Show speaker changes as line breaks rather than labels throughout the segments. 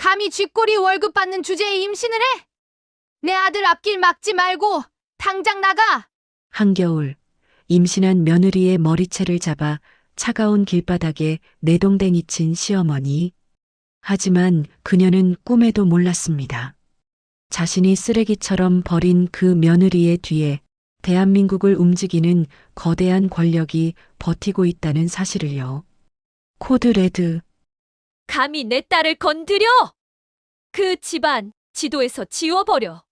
감히 쥐꼬리 월급 받는 주제에 임신을 해? 내 아들 앞길 막지 말고 당장 나가!
한겨울, 임신한 며느리의 머리채를 잡아 차가운 길바닥에 내동댕이 친 시어머니. 하지만 그녀는 꿈에도 몰랐습니다. 자신이 쓰레기처럼 버린 그 며느리의 뒤에 대한민국을 움직이는 거대한 권력이 버티고 있다는 사실을요. 코드 레드.
감히 내 딸을 건드려! 그 집안 지도에서 지워버려.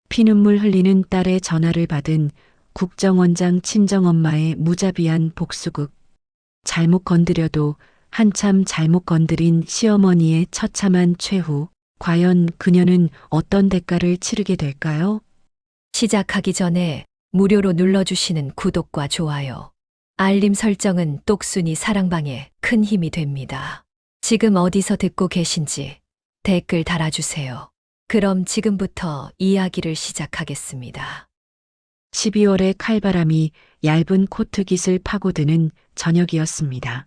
피눈물 흘리는 딸의 전화를 받은 국정원장 친정엄마의 무자비한 복수극. 잘못 건드려도 한참 잘못 건드린 시어머니의 처참한 최후. 과연 그녀는 어떤 대가를 치르게 될까요?
시작하기 전에 무료로 눌러주시는 구독과 좋아요, 알림 설정은 똑순이 사랑방에 큰 힘이 됩니다. 지금 어디서 듣고 계신지 댓글 달아주세요. 그럼 지금부터 이야기를 시작하겠습니다.
12월의 칼바람이 얇은 코트 깃을 파고드는 저녁이었습니다.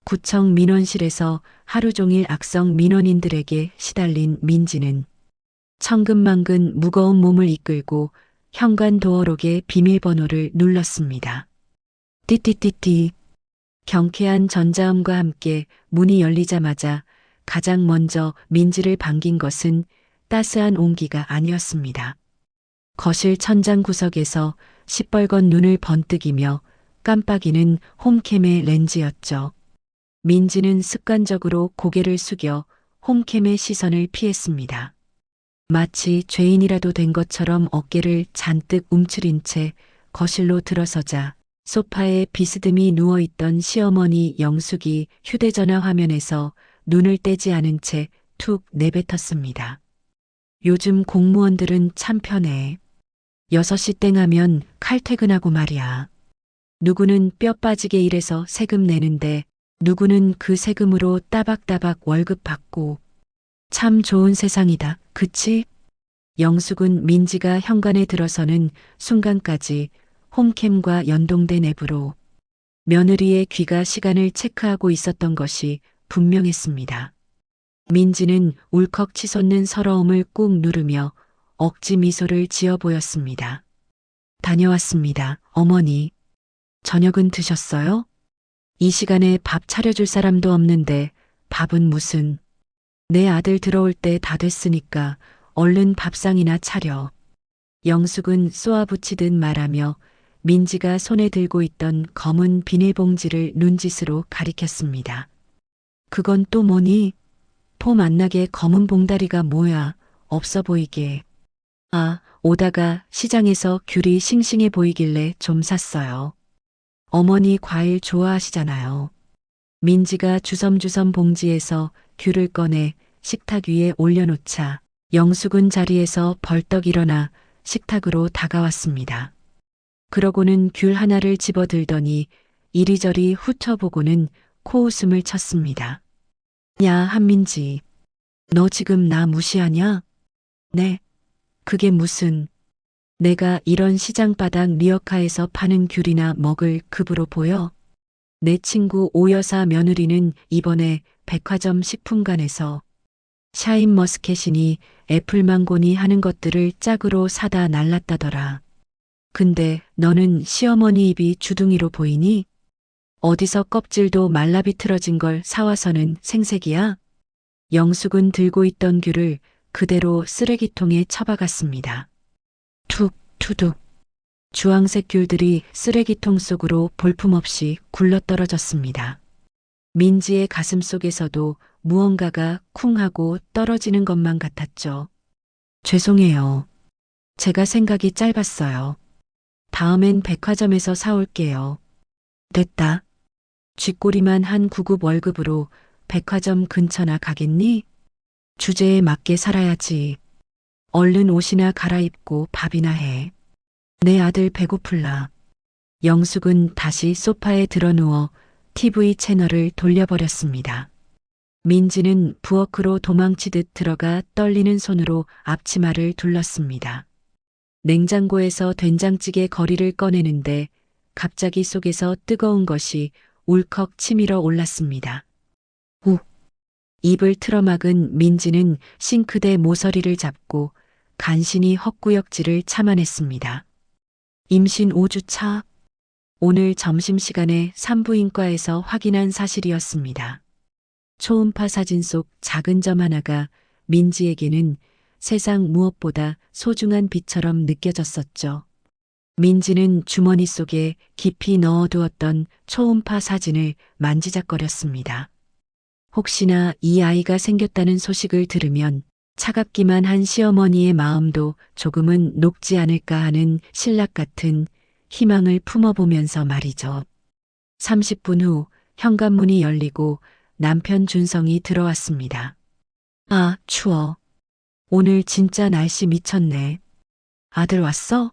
구청 민원실에서 하루 종일 악성 민원인들에게 시달린 민지는 천근만근 무거운 몸을 이끌고 현관 도어록의 비밀번호를 눌렀습니다. 띠띠띠띠. 경쾌한 전자음과 함께 문이 열리자마자 가장 먼저 민지를 반긴 것은 따스한 온기가 아니었습니다. 거실 천장 구석에서 시뻘건 눈을 번뜩이며 깜빡이는 홈캠의 렌즈였죠. 민지는 습관적으로 고개를 숙여 홈캠의 시선을 피했습니다. 마치 죄인이라도 된 것처럼 어깨를 잔뜩 움츠린 채 거실로 들어서자 소파에 비스듬히 누워있던 시어머니 영숙이 휴대전화 화면에서 눈을 떼지 않은 채 툭 내뱉었습니다. 요즘 공무원들은 참 편해. 6시 땡 하면 칼퇴근하고 말이야. 누구는 뼈 빠지게 일해서 세금 내는데 누구는 그 세금으로 따박따박 월급 받고. 참 좋은 세상이다, 그치? 영숙은 민지가 현관에 들어서는 순간까지 홈캠과 연동된 앱으로 며느리의 귀가 시간을 체크하고 있었던 것이 분명했습니다. 민지는 울컥 치솟는 서러움을 꾹 누르며 억지 미소를 지어 보였습니다. 다녀왔습니다, 어머니. 저녁은 드셨어요? 이 시간에 밥 차려줄 사람도 없는데 밥은 무슨. 내 아들 들어올 때 다 됐으니까 얼른 밥상이나 차려. 영숙은 쏘아붙이듯 말하며 민지가 손에 들고 있던 검은 비닐봉지를 눈짓으로 가리켰습니다. 그건 또 뭐니? 포 만나게 검은 봉다리가 뭐야, 없어 보이게. 아, 오다가 시장에서 귤이 싱싱해 보이길래 좀 샀어요. 어머니 과일 좋아하시잖아요. 민지가 주섬주섬 봉지에서 귤을 꺼내 식탁 위에 올려놓자 영숙은 자리에서 벌떡 일어나 식탁으로 다가왔습니다. 그러고는 귤 하나를 집어들더니 이리저리 훑어보고는 코웃음을 쳤습니다. 야, 한민지. 너 지금 나 무시하냐? 네. 그게 무슨. 내가 이런 시장바닥 리어카에서 파는 귤이나 먹을 급으로 보여? 내 친구 오여사 며느리는 이번에 백화점 식품관에서 샤인머스켓이니 애플망고니 하는 것들을 짝으로 사다 날랐다더라. 근데 너는 시어머니 입이 주둥이로 보이니? 어디서 껍질도 말라비틀어진 걸 사와서는 생색이야? 영숙은 들고 있던 귤을 그대로 쓰레기통에 처박았습니다. 툭, 투둑. 주황색 귤들이 쓰레기통 속으로 볼품없이 굴러떨어졌습니다. 민지의 가슴 속에서도 무언가가 쿵 하고 떨어지는 것만 같았죠. 죄송해요. 제가 생각이 짧았어요. 다음엔 백화점에서 사올게요. 됐다. 쥐꼬리만 한 9급 월급으로 백화점 근처나 가겠니? 주제에 맞게 살아야지. 얼른 옷이나 갈아입고 밥이나 해. 내 아들 배고플라. 영숙은 다시 소파에 드러누워 TV 채널을 돌려버렸습니다. 민지는 부엌으로 도망치듯 들어가 떨리는 손으로 앞치마를 둘렀습니다. 냉장고에서 된장찌개 거리를 꺼내는데 갑자기 속에서 뜨거운 것이 울컥 치밀어 올랐습니다. 욱! 입을 틀어막은 민지는 싱크대 모서리를 잡고 간신히 헛구역질을 참아냈습니다. 임신 5주차. 오늘 점심시간에 산부인과에서 확인한 사실이었습니다. 초음파 사진 속 작은 점 하나가 민지에게는 세상 무엇보다 소중한 빛처럼 느껴졌었죠. 민지는 주머니 속에 깊이 넣어두었던 초음파 사진을 만지작거렸습니다. 혹시나 이 아이가 생겼다는 소식을 들으면 차갑기만 한 시어머니의 마음도 조금은 녹지 않을까 하는 신락 같은 희망을 품어보면서 말이죠. 30분 후 현관문이 열리고 남편 준성이 들어왔습니다. 아, 추워. 오늘 진짜 날씨 미쳤네. 아들 왔어?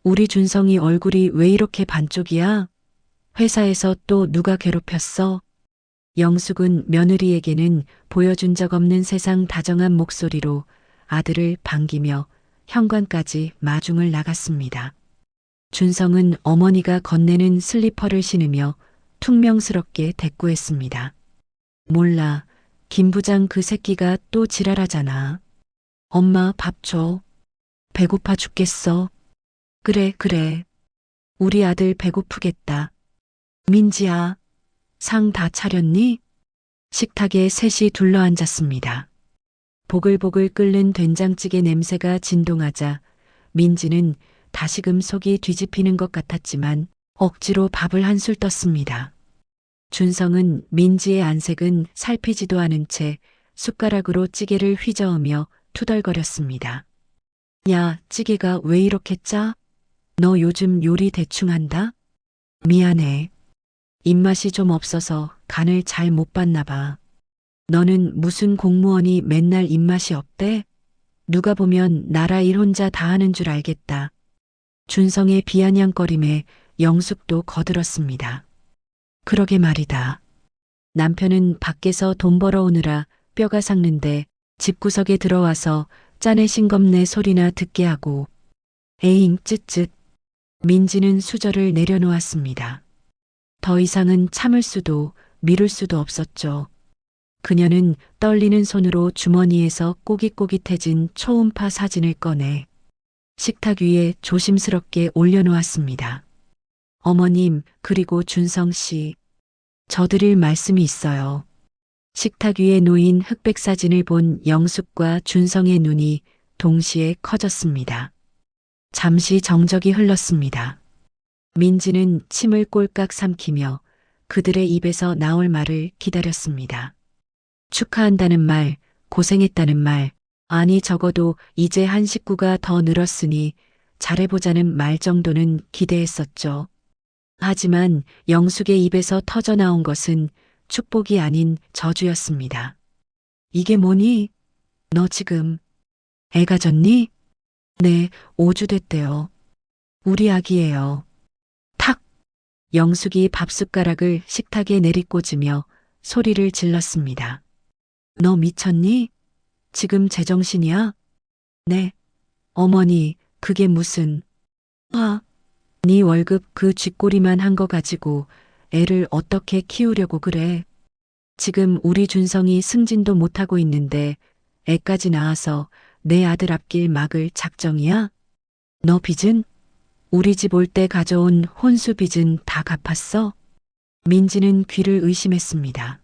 우리 준성이 얼굴이 왜 이렇게 반쪽이야? 회사에서 또 누가 괴롭혔어? 영숙은 며느리에게는 보여준 적 없는 세상 다정한 목소리로 아들을 반기며 현관까지 마중을 나갔습니다. 준성은 어머니가 건네는 슬리퍼를 신으며 퉁명스럽게 대꾸했습니다. 몰라, 김 부장 그 새끼가 또 지랄하잖아. 엄마 밥 줘. 배고파 죽겠어. 그래, 그래. 우리 아들 배고프겠다. 민지야, 상 다 차렸니? 식탁에 셋이 둘러앉았습니다. 보글보글 끓는 된장찌개 냄새가 진동하자 민지는 다시금 속이 뒤집히는 것 같았지만 억지로 밥을 한술 떴습니다. 준성은 민지의 안색은 살피지도 않은 채 숟가락으로 찌개를 휘저으며 투덜거렸습니다. 야, 찌개가 왜 이렇게 짜? 너 요즘 요리 대충 한다? 미안해. 입맛이 좀 없어서 간을 잘 못 봤나 봐. 너는 무슨 공무원이 맨날 입맛이 없대? 누가 보면 나라 일 혼자 다 하는 줄 알겠다. 준성의 비아냥거림에 영숙도 거들었습니다. 그러게 말이다. 남편은 밖에서 돈 벌어오느라 뼈가 삭는데 집구석에 들어와서 짠의 싱겁네 소리나 듣게 하고 에잉 쯧쯧. 민지는 수저를 내려놓았습니다. 더 이상은 참을 수도 미룰 수도 없었죠. 그녀는 떨리는 손으로 주머니에서 꼬깃꼬깃해진 초음파 사진을 꺼내 식탁 위에 조심스럽게 올려놓았습니다. 어머님, 그리고 준성 씨, 저 드릴 말씀이 있어요. 식탁 위에 놓인 흑백 사진을 본 영숙과 준성의 눈이 동시에 커졌습니다. 잠시 정적이 흘렀습니다. 민지는 침을 꼴깍 삼키며 그들의 입에서 나올 말을 기다렸습니다. 축하한다는 말, 고생했다는 말, 아니 적어도 이제 한 식구가 더 늘었으니 잘해보자는 말 정도는 기대했었죠. 하지만 영숙의 입에서 터져나온 것은 축복이 아닌 저주였습니다. 이게 뭐니? 너 지금 애 가졌니? 네, 5주 됐대요. 우리 아기예요. 탁! 영숙이 밥숟가락을 식탁에 내리꽂으며 소리를 질렀습니다. 너 미쳤니? 지금 제정신이야? 네. 어머니, 그게 무슨... 네 월급 그 쥐꼬리만 한 거 가지고 애를 어떻게 키우려고 그래. 지금 우리 준성이 승진도 못하고 있는데 애까지 낳아서 내 아들 앞길 막을 작정이야? 너 빚은? 우리 집 올 때 가져온 혼수 빚은 다 갚았어? 민지는 귀를 의심했습니다.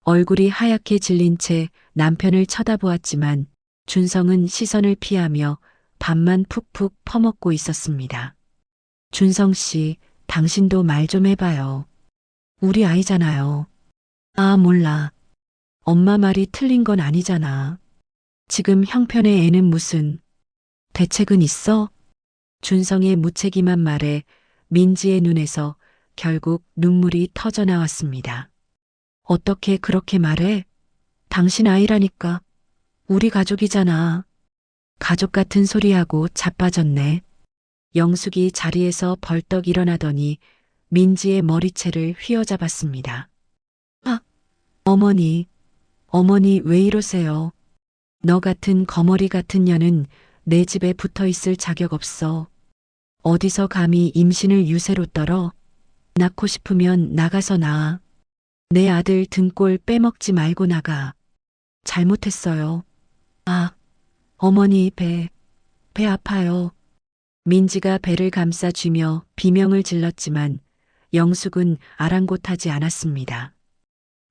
얼굴이 하얗게 질린 채 남편을 쳐다보았지만 준성은 시선을 피하며 밥만 푹푹 퍼먹고 있었습니다. 준성 씨, 당신도 말 좀 해봐요. 우리 아이잖아요. 아, 몰라. 엄마 말이 틀린 건 아니잖아. 지금 형편의 애는 무슨 대책은 있어? 준성의 무책임한 말에 민지의 눈에서 결국 눈물이 터져 나왔습니다. 어떻게 그렇게 말해? 당신 아이라니까. 우리 가족이잖아. 가족 같은 소리하고 자빠졌네. 영숙이 자리에서 벌떡 일어나더니 민지의 머리채를 휘어잡았습니다. 아, 어머니 왜 이러세요? 너 같은 거머리 같은 년은 내 집에 붙어 있을 자격 없어. 어디서 감히 임신을 유세로 떨어? 낳고 싶으면 나가서 낳아. 내 아들 등골 빼먹지 말고 나가. 잘못했어요. 아, 어머니 배 아파요. 민지가 배를 감싸 쥐며 비명을 질렀지만 영숙은 아랑곳하지 않았습니다.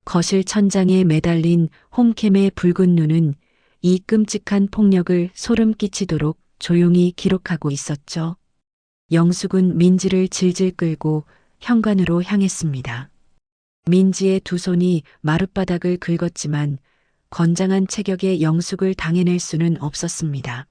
거실 천장에 매달린 홈캠의 붉은 눈은 이 끔찍한 폭력을 소름 끼치도록 조용히 기록하고 있었죠. 영숙은 민지를 질질 끌고 현관으로 향했습니다. 민지의 두 손이 마룻바닥을 긁었지만 건장한 체격에 영숙을 당해낼 수는 없었습니다.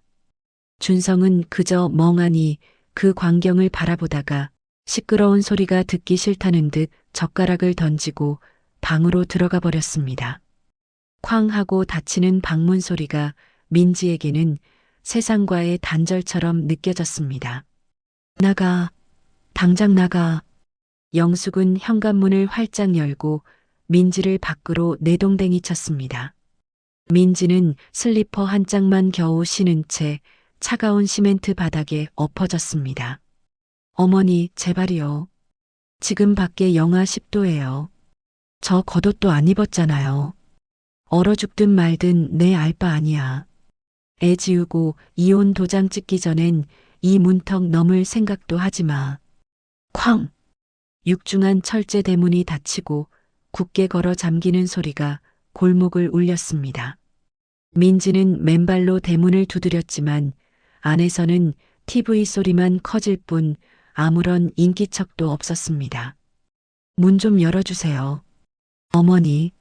준성은 그저 멍하니 그 광경을 바라보다가 시끄러운 소리가 듣기 싫다는 듯 젓가락을 던지고 방으로 들어가 버렸습니다. 쾅 하고 닫히는 방문 소리가 민지에게는 세상과의 단절처럼 느껴졌습니다. 나가, 당장 나가. 영숙은 현관문을 활짝 열고 민지를 밖으로 내동댕이 쳤습니다. 민지는 슬리퍼 한 짝만 겨우 신은 채 차가운 시멘트 바닥에 엎어졌습니다. 어머니, 제발이요. 지금 밖에 영하 10도예요. 저 겉옷도 안 입었잖아요. 얼어 죽든 말든 내 알 바 아니야. 애 지우고 이혼 도장 찍기 전엔 이 문턱 넘을 생각도 하지 마. 쾅! 육중한 철제 대문이 닫히고 굳게 걸어 잠기는 소리가 골목을 울렸습니다. 민지는 맨발로 대문을 두드렸지만 안에서는 TV 소리만 커질 뿐 아무런 인기척도 없었습니다. 문 좀 열어주세요. 어머니,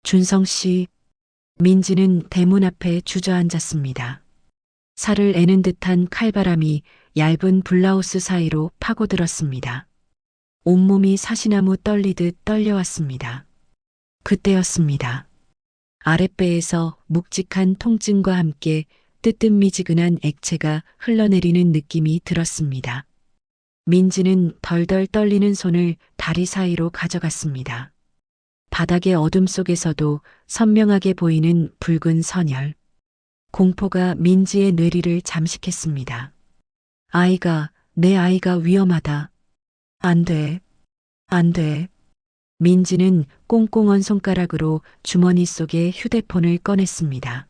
준성 씨. 민지는 대문 앞에 주저앉았습니다. 살을 애는 듯한 칼바람이 얇은 블라우스 사이로 파고들었습니다. 온몸이 사시나무 떨리듯 떨려왔습니다. 그때였습니다. 아랫배에서 묵직한 통증과 함께 뜨뜻미지근한 액체가 흘러내리는 느낌이 들었습니다. 민지는 덜덜 떨리는 손을 다리 사이로 가져갔습니다. 바닥의 어둠 속에서도 선명하게 보이는 붉은 선혈. 공포가 민지의 뇌리를 잠식했습니다. 내 아이가 위험하다. 안 돼. 안 돼. 민지는 꽁꽁언 손가락으로 주머니 속에 휴대폰을 꺼냈습니다.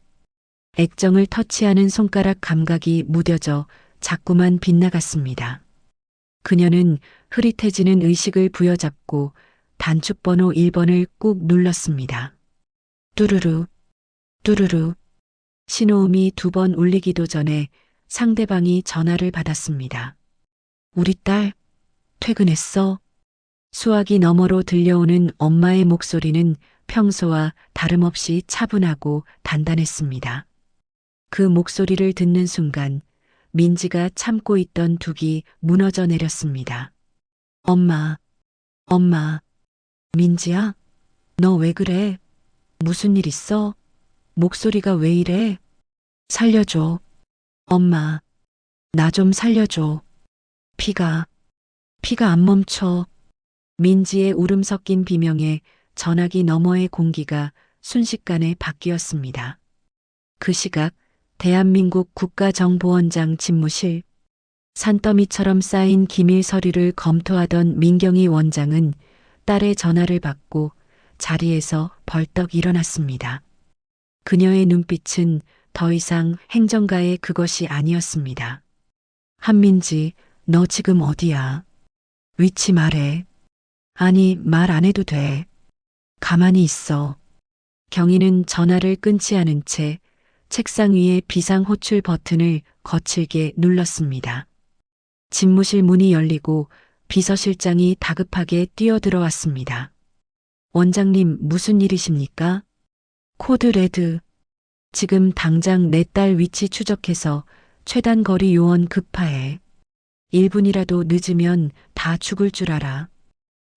액정을 터치하는 손가락 감각이 무뎌져 자꾸만 빗나갔습니다. 그녀는 흐릿해지는 의식을 부여잡고 단축번호 1번을 꾹 눌렀습니다. 뚜루루, 뚜루루. 신호음이 2번 울리기도 전에 상대방이 전화를 받았습니다. 우리 딸, 퇴근했어? 수화기 너머로 들려오는 엄마의 목소리는 평소와 다름없이 차분하고 단단했습니다. 그 목소리를 듣는 순간 민지가 참고 있던 둑이 무너져 내렸습니다. 엄마. 민지야? 너 왜 그래? 무슨 일 있어? 목소리가 왜 이래? 살려줘. 엄마. 나 좀 살려줘. 피가 안 멈춰. 민지의 울음 섞인 비명에 전화기 너머의 공기가 순식간에 바뀌었습니다. 그 시각 대한민국 국가정보원장 집무실. 산더미처럼 쌓인 기밀 서류를 검토하던 민경희 원장은 딸의 전화를 받고 자리에서 벌떡 일어났습니다. 그녀의 눈빛은 더 이상 행정가의 그것이 아니었습니다. 한민지, 너 지금 어디야? 위치 말해. 아니, 말 안 해도 돼. 가만히 있어. 경희는 전화를 끊지 않은 채 책상 위에 비상호출 버튼을 거칠게 눌렀습니다. 집무실 문이 열리고 비서실장이 다급하게 뛰어들어왔습니다. 원장님, 무슨 일이십니까? 코드 레드. 지금 당장 내 딸 위치 추적해서 최단 거리 요원 급파해. 1분이라도 늦으면 다 죽을 줄 알아.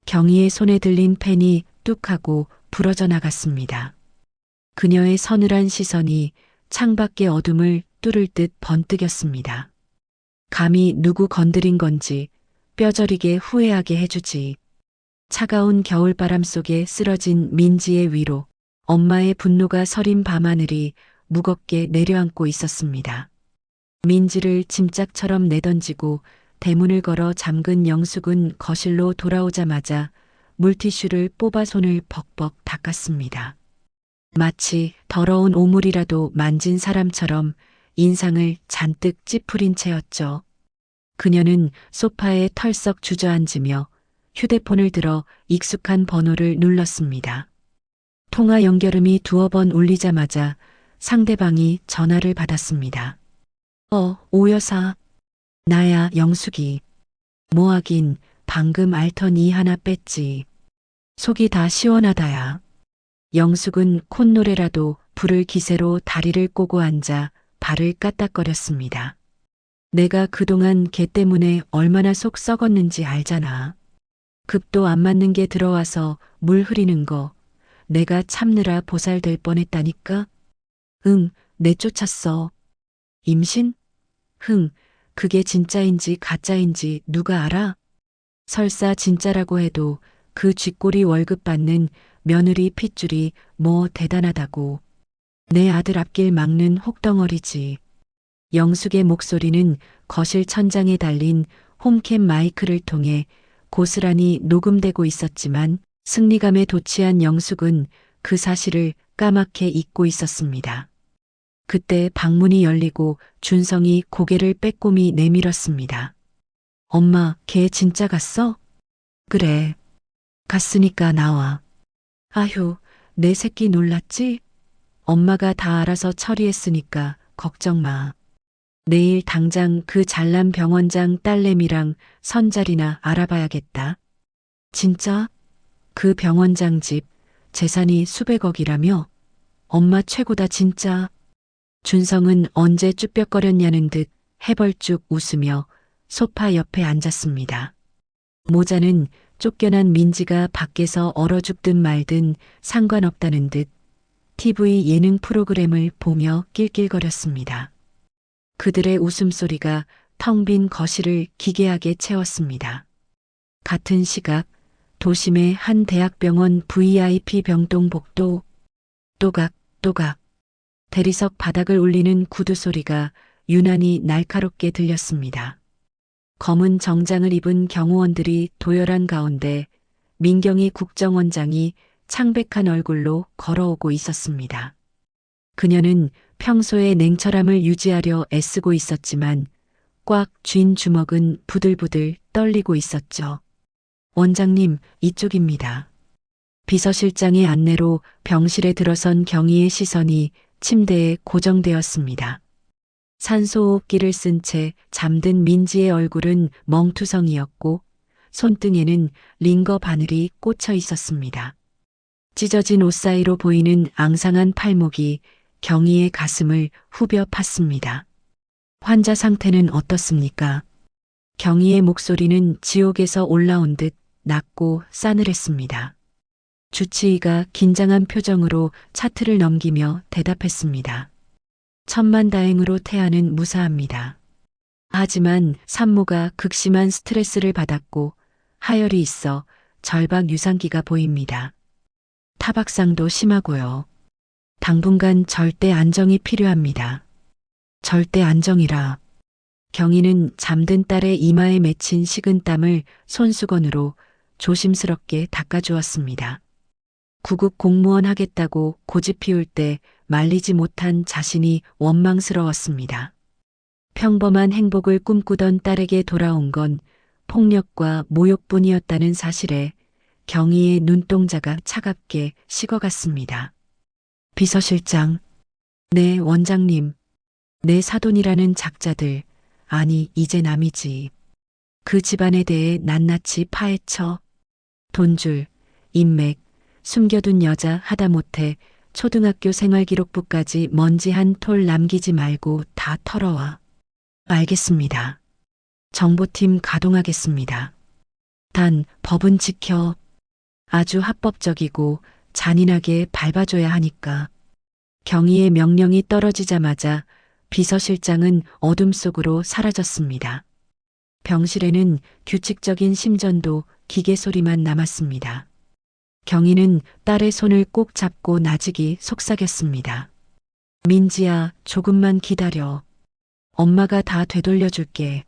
경희의 손에 들린 펜이 뚝 하고 부러져 나갔습니다. 그녀의 서늘한 시선이 창밖의 어둠을 뚫을 듯 번뜩였습니다. 감히 누구 건드린 건지 뼈저리게 후회하게 해주지. 차가운 겨울바람 속에 쓰러진 민지의 위로 엄마의 분노가 서린 밤하늘이 무겁게 내려앉고 있었습니다. 민지를 짐짝처럼 내던지고 대문을 걸어 잠근 영숙은 거실로 돌아오자마자 물티슈를 뽑아 손을 벅벅 닦았습니다. 마치 더러운 오물이라도 만진 사람처럼 인상을 잔뜩 찌푸린 채였죠. 그녀는 소파에 털썩 주저앉으며 휴대폰을 들어 익숙한 번호를 눌렀습니다. 통화 연결음이 두어 번 울리자마자 상대방이 전화를 받았습니다. 오 여사. 나야, 영숙이. 뭐 하긴 방금 알턴 이 하나 뺐지. 속이 다 시원하다야. 영숙은 콧노래라도 부를 기세로 다리를 꼬고 앉아 발을 까딱거렸습니다. 내가 그동안 걔 때문에 얼마나 속 썩었는지 알잖아. 급도 안 맞는 게 들어와서 물 흐리는 거 내가 참느라 보살될 뻔했다니까? 응, 내쫓았어. 임신? 그게 진짜인지 가짜인지 누가 알아? 설사 진짜라고 해도 그 쥐꼬리 월급 받는 며느리 핏줄이 뭐 대단하다고. 내 아들 앞길 막는 혹덩어리지. 영숙의 목소리는 거실 천장에 달린 홈캠 마이크를 통해 고스란히 녹음되고 있었지만 승리감에 도취한 영숙은 그 사실을 까맣게 잊고 있었습니다. 그때 방문이 열리고 준성이 고개를 빼꼼히 내밀었습니다. 엄마, 걔 진짜 갔어? 그래. 갔으니까 나와. 아휴, 내 새끼 놀랐지? 엄마가 다 알아서 처리했으니까 걱정 마. 내일 당장 그 잘난 병원장 딸내미랑 선자리나 알아봐야겠다. 진짜? 그 병원장 집 재산이 수백억이라며? 엄마 최고다 진짜. 준성은 언제 쭈뼛거렸냐는 듯 해벌쭉 웃으며 소파 옆에 앉았습니다. 모자는 쫓겨난 민지가 밖에서 얼어 죽든 말든 상관없다는 듯 TV 예능 프로그램을 보며 낄낄거렸습니다. 그들의 웃음소리가 텅 빈 거실을 기괴하게 채웠습니다. 같은 시각 도심의 한 대학병원 VIP 병동 복도 또각 대리석 바닥을 울리는 구두 소리가 유난히 날카롭게 들렸습니다. 검은 정장을 입은 경호원들이 도열한 가운데 민경희 국정원장이 창백한 얼굴로 걸어오고 있었습니다. 그녀는 평소의 냉철함을 유지하려 애쓰고 있었지만 꽉 쥔 주먹은 부들부들 떨리고 있었죠. 원장님, 이쪽입니다. 비서실장의 안내로 병실에 들어선 경희의 시선이 침대에 고정되었습니다. 산소호흡기를 쓴 채 잠든 민지의 얼굴은 멍투성이었고 손등에는 링거 바늘이 꽂혀 있었습니다. 찢어진 옷 사이로 보이는 앙상한 팔목이 경희의 가슴을 후벼 팠습니다. 환자 상태는 어떻습니까? 경희의 목소리는 지옥에서 올라온 듯 낮고 싸늘했습니다. 주치의가 긴장한 표정으로 차트를 넘기며 대답했습니다. 천만다행으로 태아는 무사합니다. 하지만 산모가 극심한 스트레스를 받았고 하열이 있어 절박 유산기가 보입니다. 타박상도 심하고요. 당분간 절대 안정이 필요합니다. 절대 안정이라. 경희는 잠든 딸의 이마에 맺힌 식은 땀을 손수건으로 조심스럽게 닦아주었습니다. 구급 공무원 하겠다고 고집 피울 때 말리지 못한 자신이 원망스러웠습니다. 평범한 행복을 꿈꾸던 딸에게 돌아온 건 폭력과 모욕뿐이었다는 사실에 경희의 눈동자가 차갑게 식어갔습니다. 비서실장, 네 원장님, 내 사돈이라는 작자들, 아니 이제 남이지. 그 집안에 대해 낱낱이 파헤쳐 돈줄, 인맥, 숨겨둔 여자 하다못해 초등학교 생활기록부까지 먼지 한 톨 남기지 말고 다 털어와. 알겠습니다. 정보팀 가동하겠습니다. 단 법은 지켜. 아주 합법적이고 잔인하게 밟아줘야 하니까. 경희의 명령이 떨어지자마자 비서실장은 어둠 속으로 사라졌습니다. 병실에는 규칙적인 심전도 기계 소리만 남았습니다. 경희는 딸의 손을 꼭 잡고 나직이 속삭였습니다. 민지야, 조금만 기다려. 엄마가 다 되돌려줄게.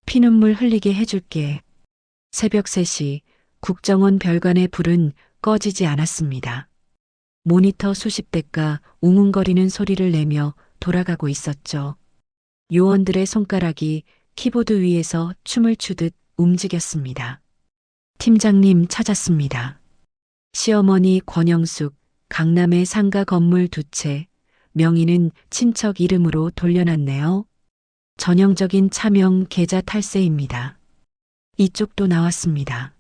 피눈물 흘리게 해줄게. 새벽 3시 국정원 별관의 불은 꺼지지 않았습니다. 모니터 수십 대가 웅웅거리는 소리를 내며 돌아가고 있었죠. 요원들의 손가락이 키보드 위에서 춤을 추듯 움직였습니다. 팀장님 찾았습니다. 시어머니 권영숙, 강남의 상가 건물 2채, 명의는 친척 이름으로 돌려놨네요. 전형적인 차명 계좌 탈세입니다. 이쪽도 나왔습니다.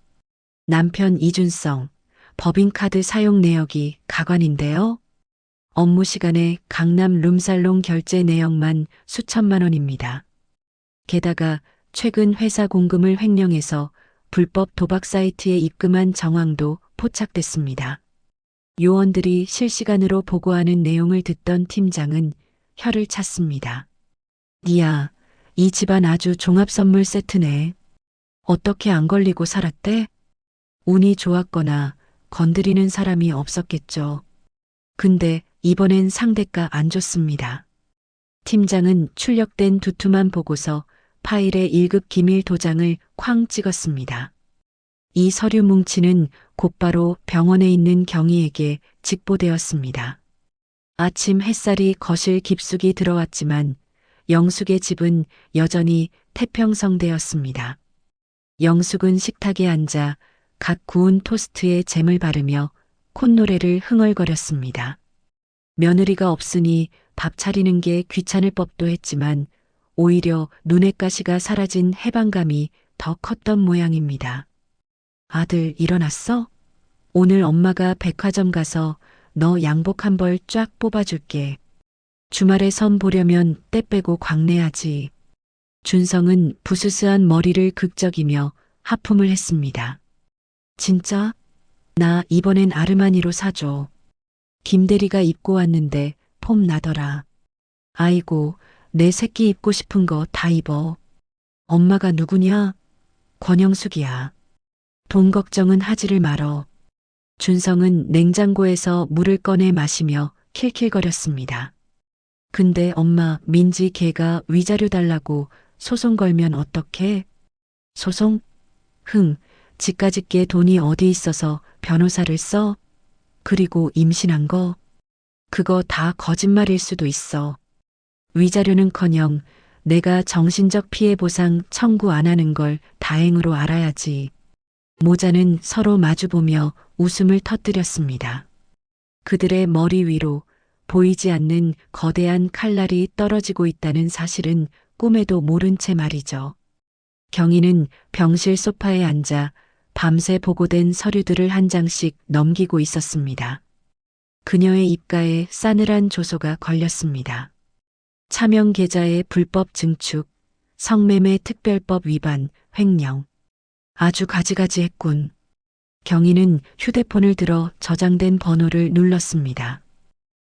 남편 이준성, 법인카드 사용 내역이 가관인데요. 업무 시간에 강남 룸살롱 결제 내역만 수천만 원입니다. 게다가 최근 회사 공금을 횡령해서 불법 도박 사이트에 입금한 정황도 포착됐습니다. 요원들이 실시간으로 보고하는 내용을 듣던 팀장은 혀를 찼습니다. 니야, 이 집안 아주 종합 선물 세트네. 어떻게 안 걸리고 살았대? 운이 좋았거나 건드리는 사람이 없었겠죠. 근데 이번엔 상대가 안 좋습니다. 팀장은 출력된 두툼한 보고서 파일에 1급 기밀 도장을 쾅 찍었습니다. 이 서류 뭉치는 곧바로 병원에 있는 경희에게 직보되었습니다. 아침 햇살이 거실 깊숙이 들어왔지만 영숙의 집은 여전히 태평성대였습니다. 영숙은 식탁에 앉아 갓 구운 토스트에 잼을 바르며 콧노래를 흥얼거렸습니다. 며느리가 없으니 밥 차리는 게 귀찮을 법도 했지만 오히려 눈의 가시가 사라진 해방감이 더 컸던 모양입니다. 아들 일어났어? 오늘 엄마가 백화점 가서 너 양복 한 벌 쫙 뽑아줄게. 주말에 선 보려면 때 빼고 광내야지. 준성은 부스스한 머리를 극적이며 하품을 했습니다. 진짜? 나 이번엔 아르마니로 사줘. 김대리가 입고 왔는데 폼 나더라. 아이고, 내 새끼 입고 싶은 거 다 입어. 엄마가 누구냐? 권영숙이야. 돈 걱정은 하지를 말어. 준성은 냉장고에서 물을 꺼내 마시며 킬킬거렸습니다. 근데 엄마, 민지 걔가 위자료 달라고 소송 걸면 어떡해? 소송? 집까짓 게 돈이 어디 있어서 변호사를 써? 그리고 임신한 거? 그거 다 거짓말일 수도 있어. 위자료는커녕 내가 정신적 피해 보상 청구 안 하는 걸 다행으로 알아야지. 모자는 서로 마주보며 웃음을 터뜨렸습니다. 그들의 머리 위로 보이지 않는 거대한 칼날이 떨어지고 있다는 사실은 꿈에도 모른 채 말이죠. 경희는 병실 소파에 앉아 밤새 보고된 서류들을 한 장씩 넘기고 있었습니다. 그녀의 입가에 싸늘한 조소가 걸렸습니다. 차명 계좌의 불법 증축, 성매매 특별법 위반, 횡령. 아주 가지가지했군. 경희는 휴대폰을 들어 저장된 번호를 눌렀습니다.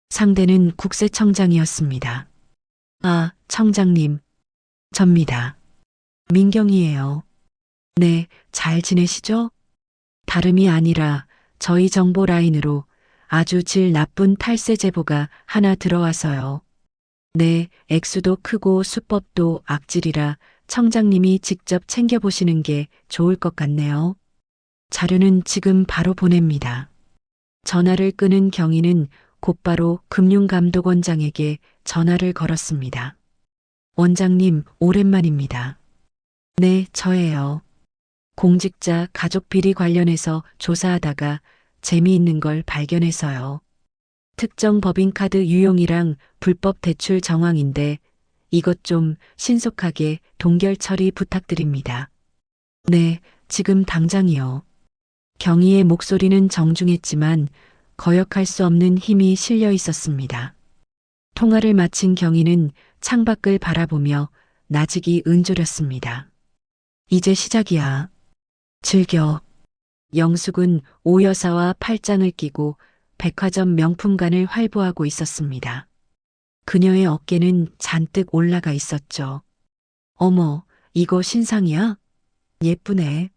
상대는 국세청장이었습니다. 아, 청장님. 접니다. 민경이에요. 네, 잘 지내시죠? 다름이 아니라 저희 정보 라인으로 아주 질 나쁜 탈세 제보가 하나 들어와서요. 네, 액수도 크고 수법도 악질이라 청장님이 직접 챙겨보시는 게 좋을 것 같네요. 자료는 지금 바로 보냅니다. 전화를 끊은 경희는 곧바로 금융감독원장에게 전화를 걸었습니다. 원장님, 오랜만입니다. 네, 저예요. 공직자 가족 비리 관련해서 조사하다가 재미있는 걸 발견해서요. 특정 법인카드 유용이랑 불법 대출 정황인데 이것 좀 신속하게 동결 처리 부탁드립니다. 네, 지금 당장이요. 경희의 목소리는 정중했지만 거역할 수 없는 힘이 실려 있었습니다. 통화를 마친 경희는 창밖을 바라보며 나직이 은조렸습니다. 이제 시작이야. 즐겨. 영숙은 오여사와 팔짱을 끼고 백화점 명품관을 활보하고 있었습니다. 그녀의 어깨는 잔뜩 올라가 있었죠. 어머, 이거 신상이야? 예쁘네.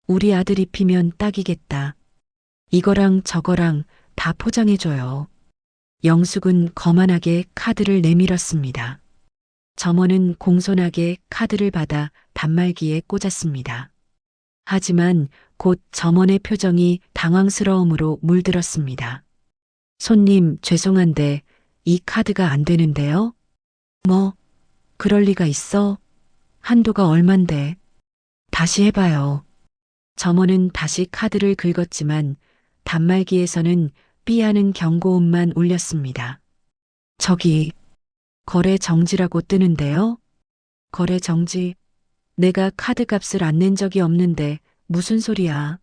우리 아들 입히면 딱이겠다. 이거랑 저거랑 다 포장해줘요. 영숙은 거만하게 카드를 내밀었습니다. 점원은 공손하게 카드를 받아 단말기에 꽂았습니다. 하지만 곧 점원의 표정이 당황스러움으로 물들었습니다. 손님, 죄송한데 이 카드가 안 되는데요? 뭐, 그럴 리가 있어? 한도가 얼만데. 다시 해봐요. 점원은 다시 카드를 긁었지만 단말기에서는 삐하는 경고음만 울렸습니다. 저기, 거래 정지라고 뜨는데요? 거래 정지? 내가 카드 값을 안 낸 적이 없는데 무슨 소리야?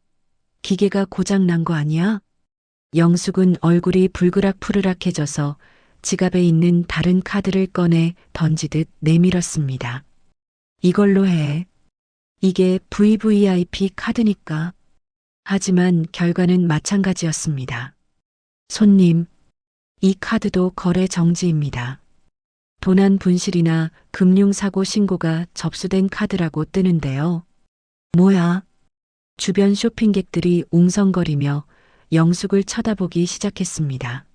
기계가 고장 난 거 아니야? 영숙은 얼굴이 불그락푸르락해져서 지갑에 있는 다른 카드를 꺼내 던지듯 내밀었습니다. 이걸로 해. 이게 VVIP 카드니까. 하지만 결과는 마찬가지였습니다. 손님, 이 카드도 거래 정지입니다. 도난 분실이나 금융사고 신고가 접수된 카드라고 뜨는데요. 뭐야? 주변 쇼핑객들이 웅성거리며 영숙을 쳐다보기 시작했습니다.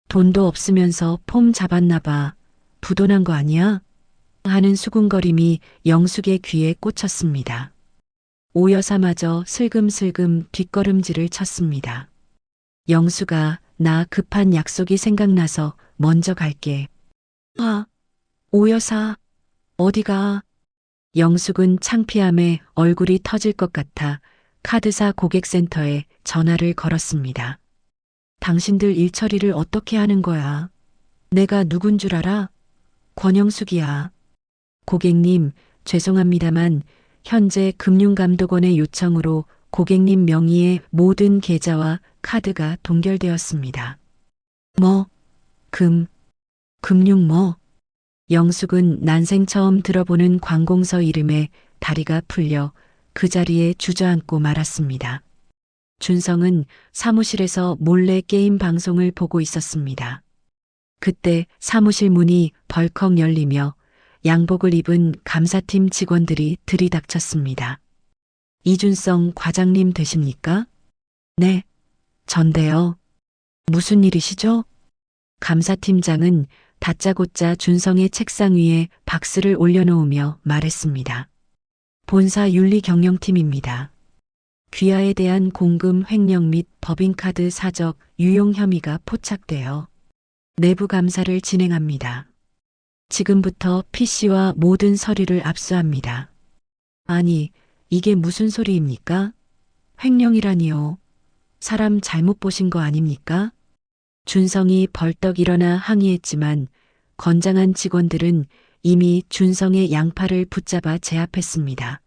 돈도 없으면서 폼 잡았나 봐. 부도난 거 아니야? 하는 수군거림이 영숙의 귀에 꽂혔습니다. 오 여사마저 슬금슬금 뒷걸음질을 쳤습니다. 영숙아, 나 급한 약속이 생각나서 먼저 갈게. 오 여사, 어디가? 영숙은 창피함에 얼굴이 터질 것 같아 카드사 고객센터에 전화를 걸었습니다. 당신들 일 처리를 어떻게 하는 거야? 내가 누군 줄 알아? 권영숙이야. 고객님, 죄송합니다만 현재 금융감독원의 요청으로 고객님 명의의 모든 계좌와 카드가 동결되었습니다. 뭐? 금융 뭐? 영숙은 난생 처음 들어보는 관공서 이름에 다리가 풀려 그 자리에 주저앉고 말았습니다. 준성은 사무실에서 몰래 게임 방송을 보고 있었습니다. 그때 사무실 문이 벌컥 열리며 양복을 입은 감사팀 직원들이 들이닥쳤습니다. 이준성 과장님 되십니까? 네, 전데요. 무슨 일이시죠? 감사팀장은 다짜고짜 준성의 책상 위에 박스를 올려놓으며 말했습니다. 본사 윤리경영팀입니다. 귀하에 대한 공금 횡령 및 법인카드 사적 유용 혐의가 포착되어 내부 감사를 진행합니다. 지금부터 PC와 모든 서류를 압수합니다. 아니, 이게 무슨 소리입니까? 횡령이라니요. 사람 잘못 보신 거 아닙니까? 준성이 벌떡 일어나 항의했지만 건장한 직원들은 이미 준성의 양팔을 붙잡아 제압했습니다.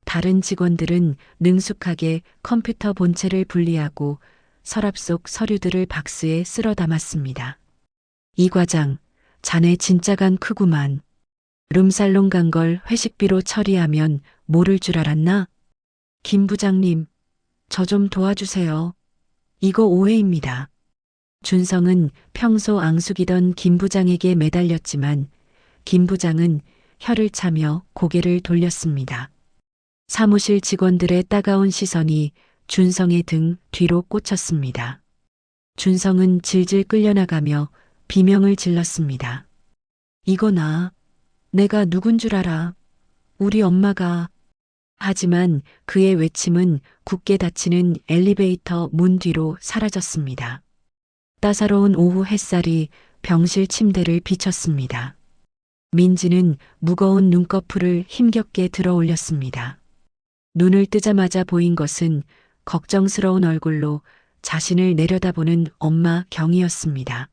다른 직원들은 능숙하게 컴퓨터 본체를 분리하고 서랍 속 서류들을 박스에 쓸어 담았습니다. 이 과장, 자네 진짜 간 크구만. 룸살롱 간 걸 회식비로 처리하면 모를 줄 알았나? 김 부장님, 저 좀 도와주세요. 이거 오해입니다. 준성은 평소 앙숙이던 김 부장에게 매달렸지만 김 부장은 혀를 차며 고개를 돌렸습니다. 사무실 직원들의 따가운 시선이 준성의 등 뒤로 꽂혔습니다. 준성은 질질 끌려나가며 비명을 질렀습니다. 이거 내가 누군 줄 알아. 우리 엄마가. 하지만 그의 외침은 굳게 닫히는 엘리베이터 문 뒤로 사라졌습니다. 따사로운 오후 햇살이 병실 침대를 비쳤습니다. 민지는 무거운 눈꺼풀을 힘겹게 들어 올렸습니다. 눈을 뜨자마자 보인 것은 걱정스러운 얼굴로 자신을 내려다보는 엄마 경이었습니다.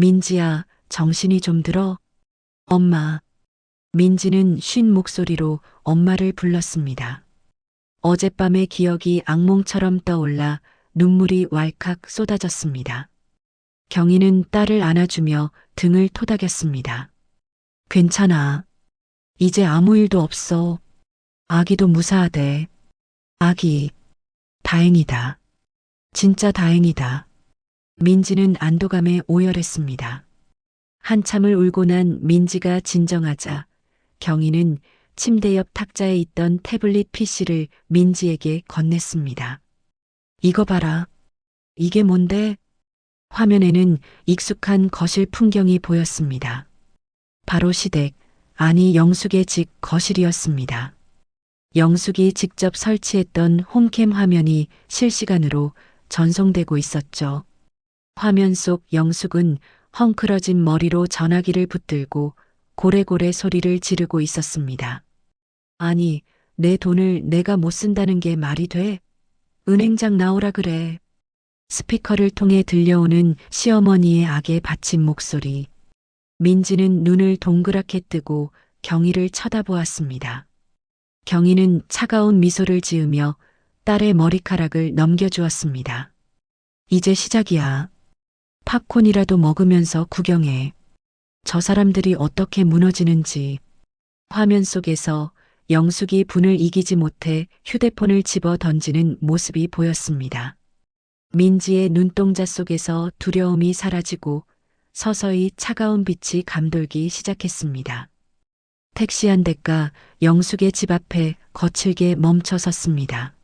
민지야, 정신이 좀 들어? 엄마. 민지는 쉰 목소리로 엄마를 불렀습니다. 어젯밤의 기억이 악몽처럼 떠올라 눈물이 왈칵 쏟아졌습니다. 경희는 딸을 안아주며 등을 토닥였습니다. 괜찮아. 이제 아무 일도 없어. 아기도 무사하대. 아기. 다행이다. 진짜 다행이다. 민지는 안도감에 오열했습니다. 한참을 울고 난 민지가 진정하자 경희는 침대 옆 탁자에 있던 태블릿 PC를 민지에게 건넸습니다. 이거 봐라. 이게 뭔데? 화면에는 익숙한 거실 풍경이 보였습니다. 바로 시댁, 아니 영숙의 집 거실이었습니다. 영숙이 직접 설치했던 홈캠 화면이 실시간으로 전송되고 있었죠. 화면 속 영숙은 헝클어진 머리로 전화기를 붙들고 고래고래 소리를 지르고 있었습니다. 아니, 내 돈을 내가 못 쓴다는 게 말이 돼? 은행장 나오라 그래. 스피커를 통해 들려오는 시어머니의 악에 받친 목소리. 민지는 눈을 동그랗게 뜨고 경희를 쳐다보았습니다. 경희는 차가운 미소를 지으며 딸의 머리카락을 넘겨주었습니다. 이제 시작이야. 팝콘이라도 먹으면서 구경해. 저 사람들이 어떻게 무너지는지. 화면 속에서 영숙이 분을 이기지 못해 휴대폰을 집어 던지는 모습이 보였습니다. 민지의 눈동자 속에서 두려움이 사라지고 서서히 차가운 빛이 감돌기 시작했습니다. 택시 한 대가 영숙의 집 앞에 거칠게 멈춰 섰습니다.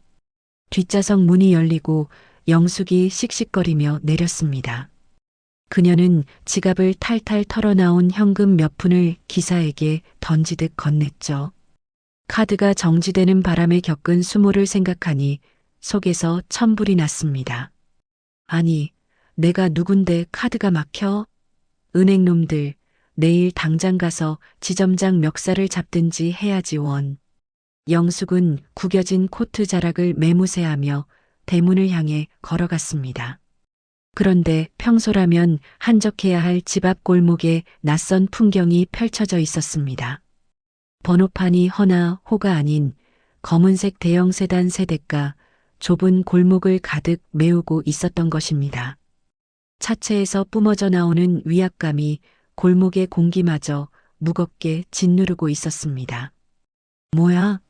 뒷좌석 문이 열리고 영숙이 씩씩거리며 내렸습니다. 그녀는 지갑을 탈탈 털어나온 현금 몇 푼을 기사에게 던지듯 건넸죠. 카드가 정지되는 바람에 겪은 수모를 생각하니 속에서 천불이 났습니다. 아니, 내가 누군데 카드가 막혀? 은행놈들, 내일 당장 가서 지점장 멱살을 잡든지 해야지 원. 영숙은 구겨진 코트 자락을 매무새하며 대문을 향해 걸어갔습니다. 그런데 평소라면 한적해야 할 집 앞 골목에 낯선 풍경이 펼쳐져 있었습니다. 번호판이 허나 호가 아닌 검은색 대형 세단 세 대가 좁은 골목을 가득 메우고 있었던 것입니다. 차체에서 뿜어져 나오는 위압감이 골목의 공기마저 무겁게 짓누르고 있었습니다. 뭐야?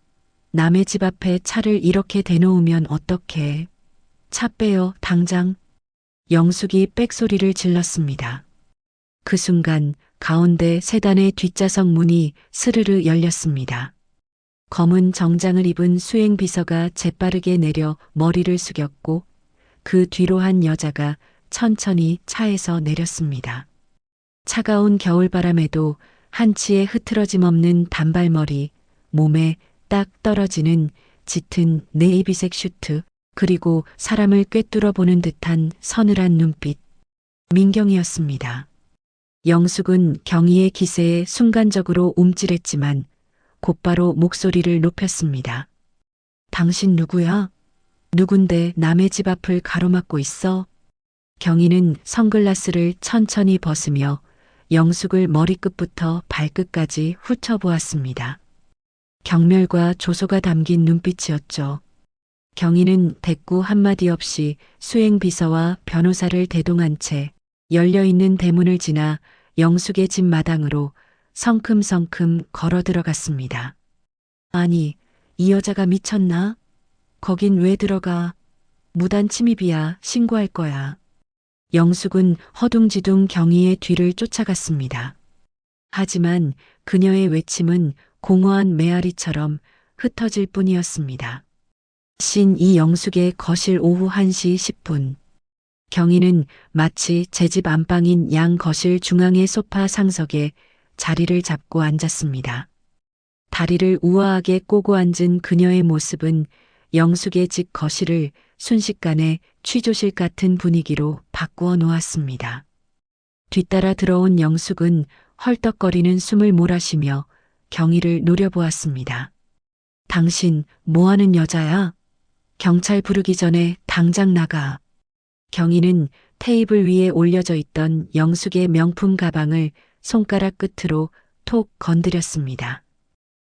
남의 집 앞에 차를 이렇게 대놓으면 어떡해? 차 빼요, 당장. 영숙이 빽소리를 질렀습니다. 그 순간 가운데 세단의 뒷좌석 문이 스르르 열렸습니다. 검은 정장을 입은 수행 비서가 재빠르게 내려 머리를 숙였고 그 뒤로 한 여자가 천천히 차에서 내렸습니다. 차가운 겨울바람에도 한치의 흐트러짐 없는 단발머리, 몸에 딱 떨어지는 짙은 네이비색 슈트, 그리고 사람을 꿰뚫어 보는 듯한 서늘한 눈빛. 민경이었습니다. 영숙은 경희의 기세에 순간적으로 움찔했지만 곧바로 목소리를 높였습니다. 당신 누구야? 누군데 남의 집 앞을 가로막고 있어? 경희는 선글라스를 천천히 벗으며 영숙을 머리끝부터 발끝까지 훑어보았습니다. 경멸과 조소가 담긴 눈빛이었죠. 경희는 대꾸 한마디 없이 수행비서와 변호사를 대동한 채 열려있는 대문을 지나 영숙의 집 마당으로 성큼성큼 걸어 들어갔습니다. 아니, 이 여자가 미쳤나? 거긴 왜 들어가? 무단 침입이야. 신고할 거야. 영숙은 허둥지둥 경희의 뒤를 쫓아갔습니다. 하지만 그녀의 외침은 공허한 메아리처럼 흩어질 뿐이었습니다. 이 영숙의 거실 오후 1시 10분. 경희는 마치 제 집 안방인 양 거실 중앙의 소파 상석에 자리를 잡고 앉았습니다. 다리를 우아하게 꼬고 앉은 그녀의 모습은 영숙의 집 거실을 순식간에 취조실 같은 분위기로 바꾸어 놓았습니다. 뒤따라 들어온 영숙은 헐떡거리는 숨을 몰아쉬며 경희를 노려보았습니다. 당신 뭐하는 여자야? 경찰 부르기 전에 당장 나가. 경희는 테이블 위에 올려져 있던 영숙의 명품 가방을 손가락 끝으로 톡 건드렸습니다.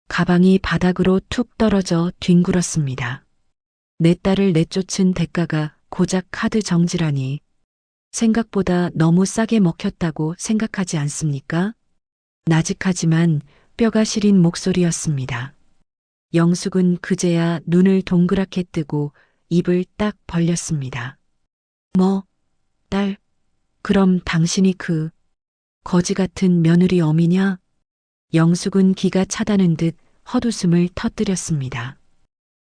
가방이 바닥으로 툭 떨어져 뒹굴었습니다. 내 딸을 내쫓은 대가가 고작 카드 정지라니. 생각보다 너무 싸게 먹혔다고 생각하지 않습니까? 나직하지만 뼈가 시린 목소리였습니다. 영숙은 그제야 눈을 동그랗게 뜨고 입을 딱 벌렸습니다. 뭐, 딸, 그럼 당신이 그 거지 같은 며느리 어미냐? 영숙은 기가 차다는 듯 헛웃음을 터뜨렸습니다.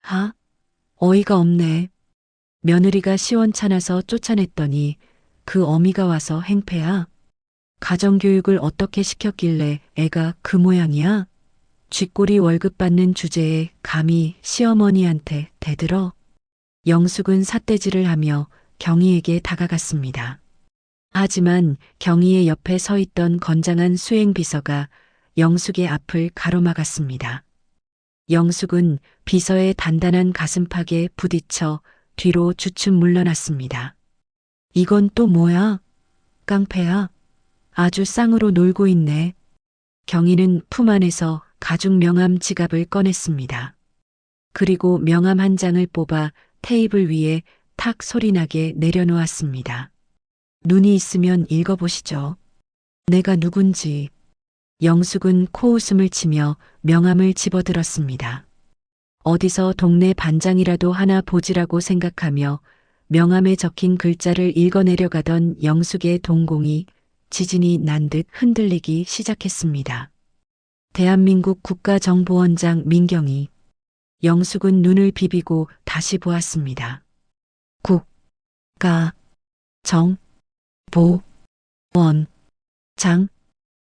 하? 어이가 없네. 며느리가 시원찮아서 쫓아냈더니 그 어미가 와서 행패야? 가정교육을 어떻게 시켰길래 애가 그 모양이야? 쥐꼬리 월급 받는 주제에 감히 시어머니한테 대들어? 영숙은 삿대질을 하며 경희에게 다가갔습니다. 하지만 경희의 옆에 서 있던 건장한 수행비서가 영숙의 앞을 가로막았습니다. 영숙은 비서의 단단한 가슴팍에 부딪혀 뒤로 주춤 물러났습니다. 이건 또 뭐야? 깡패야? 아주 쌍으로 놀고 있네. 경희는 품 안에서 가죽 명함 지갑을 꺼냈습니다. 그리고 명함 한 장을 뽑아 테이블 위에 탁 소리나게 내려놓았습니다. 눈이 있으면 읽어보시죠. 내가 누군지. 영숙은 코웃음을 치며 명함을 집어들었습니다. 어디서 동네 반장이라도 하나 보지라고 생각하며 명함에 적힌 글자를 읽어내려가던 영숙의 동공이 지진이 난 듯 흔들리기 시작했습니다. 대한민국 국가정보원장 민경희. 영숙은 눈을 비비고 다시 보았습니다. 국가 정보원 장.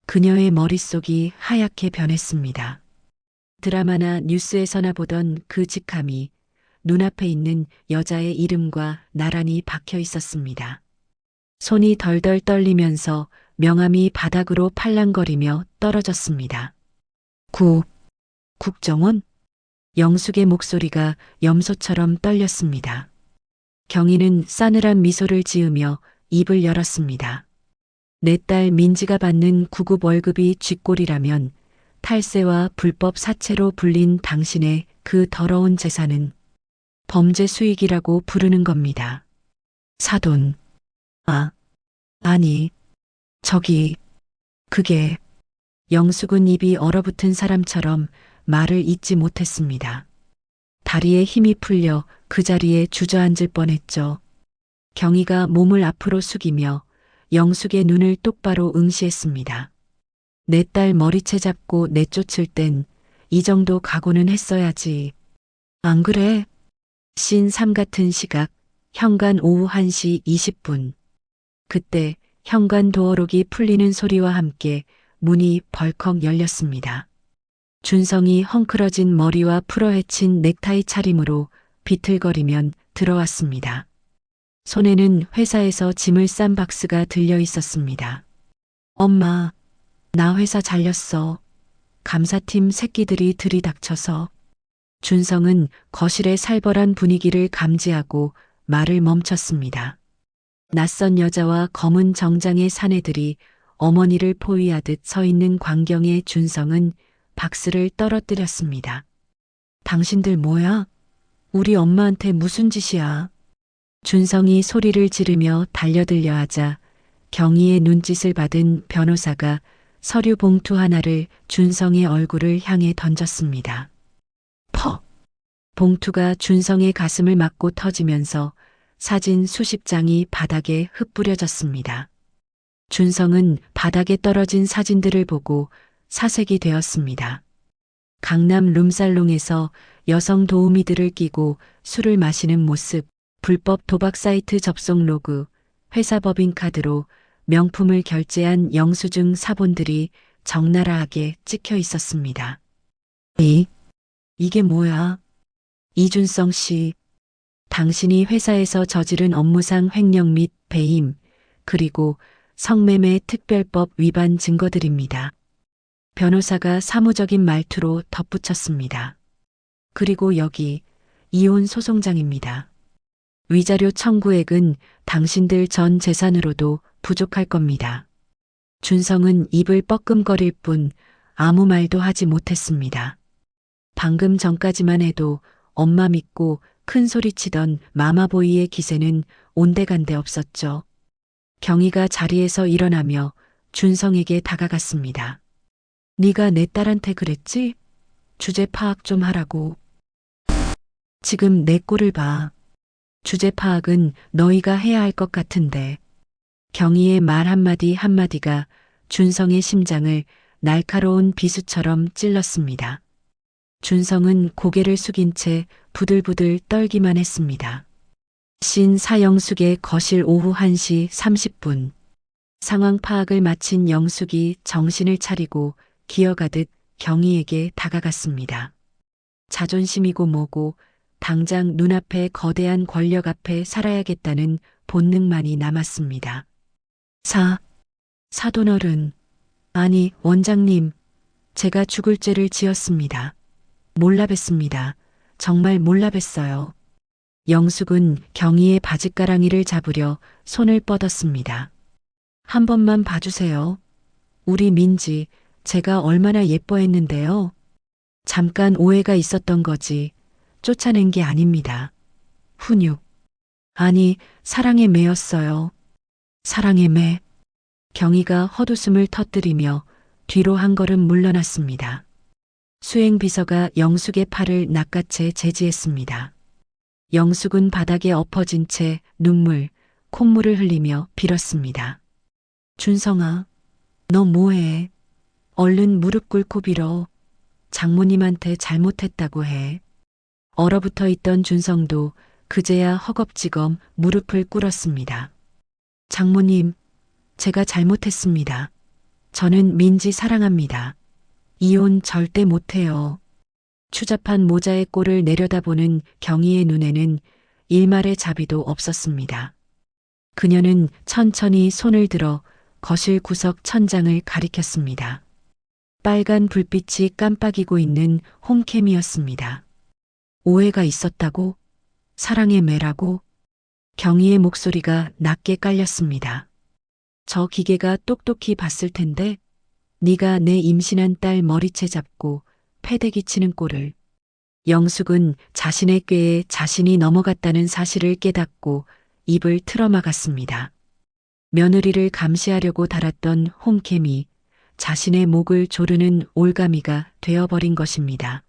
그녀의 머릿속이 하얗게 변했습니다. 드라마나 뉴스에서나 보던 그 직함이 눈앞에 있는 여자의 이름과 나란히 박혀 있었습니다. 손이 덜덜 떨리면서 명함이 바닥으로 팔랑거리며 떨어졌습니다. 국정원? 영숙의 목소리가 염소처럼 떨렸습니다. 경희는 싸늘한 미소를 지으며 입을 열었습니다. 내 딸 민지가 받는 구급 월급이 쥐꼬리라면 탈세와 불법 사채로 불린 당신의 그 더러운 재산은 범죄 수익이라고 부르는 겁니다. 사돈. 아니, 그게. 영숙은 입이 얼어붙은 사람처럼 말을 잇지 못했습니다. 다리에 힘이 풀려 그 자리에 주저앉을 뻔했죠. 경희가 몸을 앞으로 숙이며 영숙의 눈을 똑바로 응시했습니다. 내 딸 머리채 잡고 내쫓을 땐 이 정도 각오는 했어야지. 안 그래? 신3 같은 시각, 현관 오후 1시 20분. 그때 현관 도어록이 풀리는 소리와 함께 문이 벌컥 열렸습니다. 준성이 헝클어진 머리와 풀어헤친 넥타이 차림으로 비틀거리면 들어왔습니다. 손에는 회사에서 짐을 싼 박스가 들려 있었습니다. 엄마, 나 회사 잘렸어. 감사팀 새끼들이 들이닥쳐서. 준성은 거실의 살벌한 분위기를 감지하고 말을 멈췄습니다. 낯선 여자와 검은 정장의 사내들이 어머니를 포위하듯 서 있는 광경에 준성은 박스를 떨어뜨렸습니다. 당신들 뭐야? 우리 엄마한테 무슨 짓이야? 준성이 소리를 지르며 달려들려 하자 경희의 눈짓을 받은 변호사가 서류 봉투 하나를 준성의 얼굴을 향해 던졌습니다. 퍽! 봉투가 준성의 가슴을 맞고 터지면서 사진 수십 장이 바닥에 흩뿌려졌습니다. 준성은 바닥에 떨어진 사진들을 보고 사색이 되었습니다. 강남 룸살롱에서 여성 도우미들을 끼고 술을 마시는 모습, 불법 도박 사이트 접속 로그, 회사 법인카드로 명품을 결제한 영수증 사본들이 적나라하게 찍혀 있었습니다. 이게 뭐야? 이준성 씨, 당신이 회사에서 저지른 업무상 횡령 및 배임, 그리고 성매매 특별법 위반 증거들입니다. 변호사가 사무적인 말투로 덧붙였습니다. 그리고 여기 이혼 소송장입니다. 위자료 청구액은 당신들 전 재산으로도 부족할 겁니다. 준성은 입을 뻐끔거릴 뿐 아무 말도 하지 못했습니다. 방금 전까지만 해도 엄마 믿고 큰 소리치던 마마보이의 기세는 온데간데 없었죠. 경희가 자리에서 일어나며 준성에게 다가갔습니다. 네가 내 딸한테 그랬지? 주제 파악 좀 하라고. 지금 내 꼴을 봐. 주제 파악은 너희가 해야 할 것 같은데. 경희의 말 한마디 한마디가 준성의 심장을 날카로운 비수처럼 찔렀습니다. 준성은 고개를 숙인 채 부들부들 떨기만 했습니다. 신사영숙의 거실 오후 1시 30분. 상황 파악을 마친 영숙이 정신을 차리고 기어가듯 경희에게 다가갔습니다. 자존심이고 뭐고 당장 눈앞에 거대한 권력 앞에 살아야겠다는 본능만이 남았습니다. 사돈어른. 아니, 원장님. 제가 죽을 죄를 지었습니다. 몰라 뵀습니다. 정말 몰라 뵀어요. 영숙은 경희의 바짓가랑이를 잡으려 손을 뻗었습니다. 한 번만 봐주세요. 우리 민지, 제가 얼마나 예뻐했는데요. 잠깐 오해가 있었던 거지. 쫓아낸 게 아닙니다. 훈육. 아니, 사랑에 매였어요. 사랑에 매. 경희가 헛웃음을 터뜨리며 뒤로 한 걸음 물러났습니다. 수행비서가 영숙의 팔을 낚아채 제지했습니다. 영숙은 바닥에 엎어진 채 눈물, 콧물을 흘리며 빌었습니다. 준성아, 너 뭐해? 얼른 무릎 꿇고 빌어. 장모님한테 잘못했다고 해. 얼어붙어 있던 준성도 그제야 허겁지겁 무릎을 꿇었습니다. 장모님, 제가 잘못했습니다. 저는 민지 사랑합니다. 이혼 절대 못해요. 추잡한 모자의 꼴을 내려다보는 경희의 눈에는 일말의 자비도 없었습니다. 그녀는 천천히 손을 들어 거실 구석 천장을 가리켰습니다. 빨간 불빛이 깜빡이고 있는 홈캠이었습니다. 오해가 있었다고? 사랑의 매라고? 경희의 목소리가 낮게 깔렸습니다. 저 기계가 똑똑히 봤을 텐데 네가 내 임신한 딸 머리채 잡고 패대기 치는 꼴을. 영숙은 자신의 꾀에 자신이 넘어갔다는 사실을 깨닫고 입을 틀어막았습니다. 며느리를 감시하려고 달았던 홈캠이 자신의 목을 조르는 올가미가 되어버린 것입니다.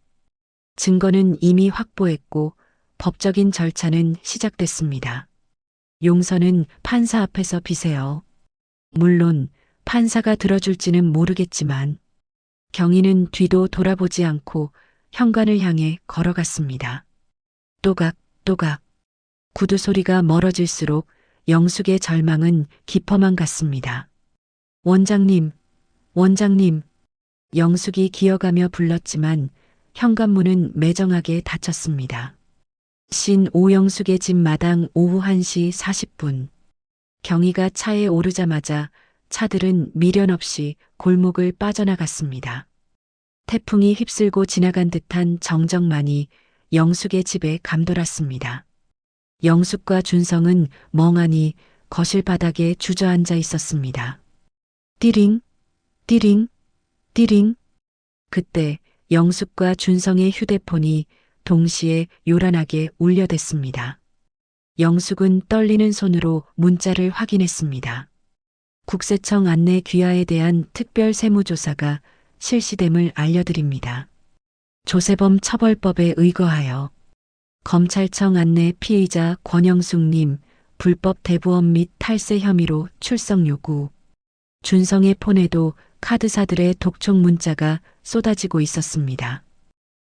증거는 이미 확보했고 법적인 절차는 시작됐습니다. 용서는 판사 앞에서 비세요. 물론 판사가 들어줄지는 모르겠지만 경희는 뒤도 돌아보지 않고 현관을 향해 걸어갔습니다. 또각또각 구두 소리가 멀어질수록 영숙의 절망은 깊어만 갔습니다. 원장님, 원장님. 영숙이 기어가며 불렀지만 현관문은 매정하게 닫혔습니다. 신 오영숙의 집 마당 오후 1시 40분. 경희가 차에 오르자마자 차들은 미련 없이 골목을 빠져나갔습니다. 태풍이 휩쓸고 지나간 듯한 정적만이 영숙의 집에 감돌았습니다. 영숙과 준성은 멍하니 거실 바닥에 주저앉아 있었습니다. 띠링, 띠링, 띠링. 그때 영숙과 준성의 휴대폰이 동시에 요란하게 울려댔습니다. 영숙은 떨리는 손으로 문자를 확인했습니다. 국세청 안내 귀하에 대한 특별 세무조사가 실시됨을 알려드립니다. 조세범 처벌법에 의거하여 검찰청 안내 피의자 권영숙님 불법 대부업 및 탈세 혐의로 출석 요구. 준성의 폰에도 카드사들의 독촉 문자가 쏟아지고 있었습니다.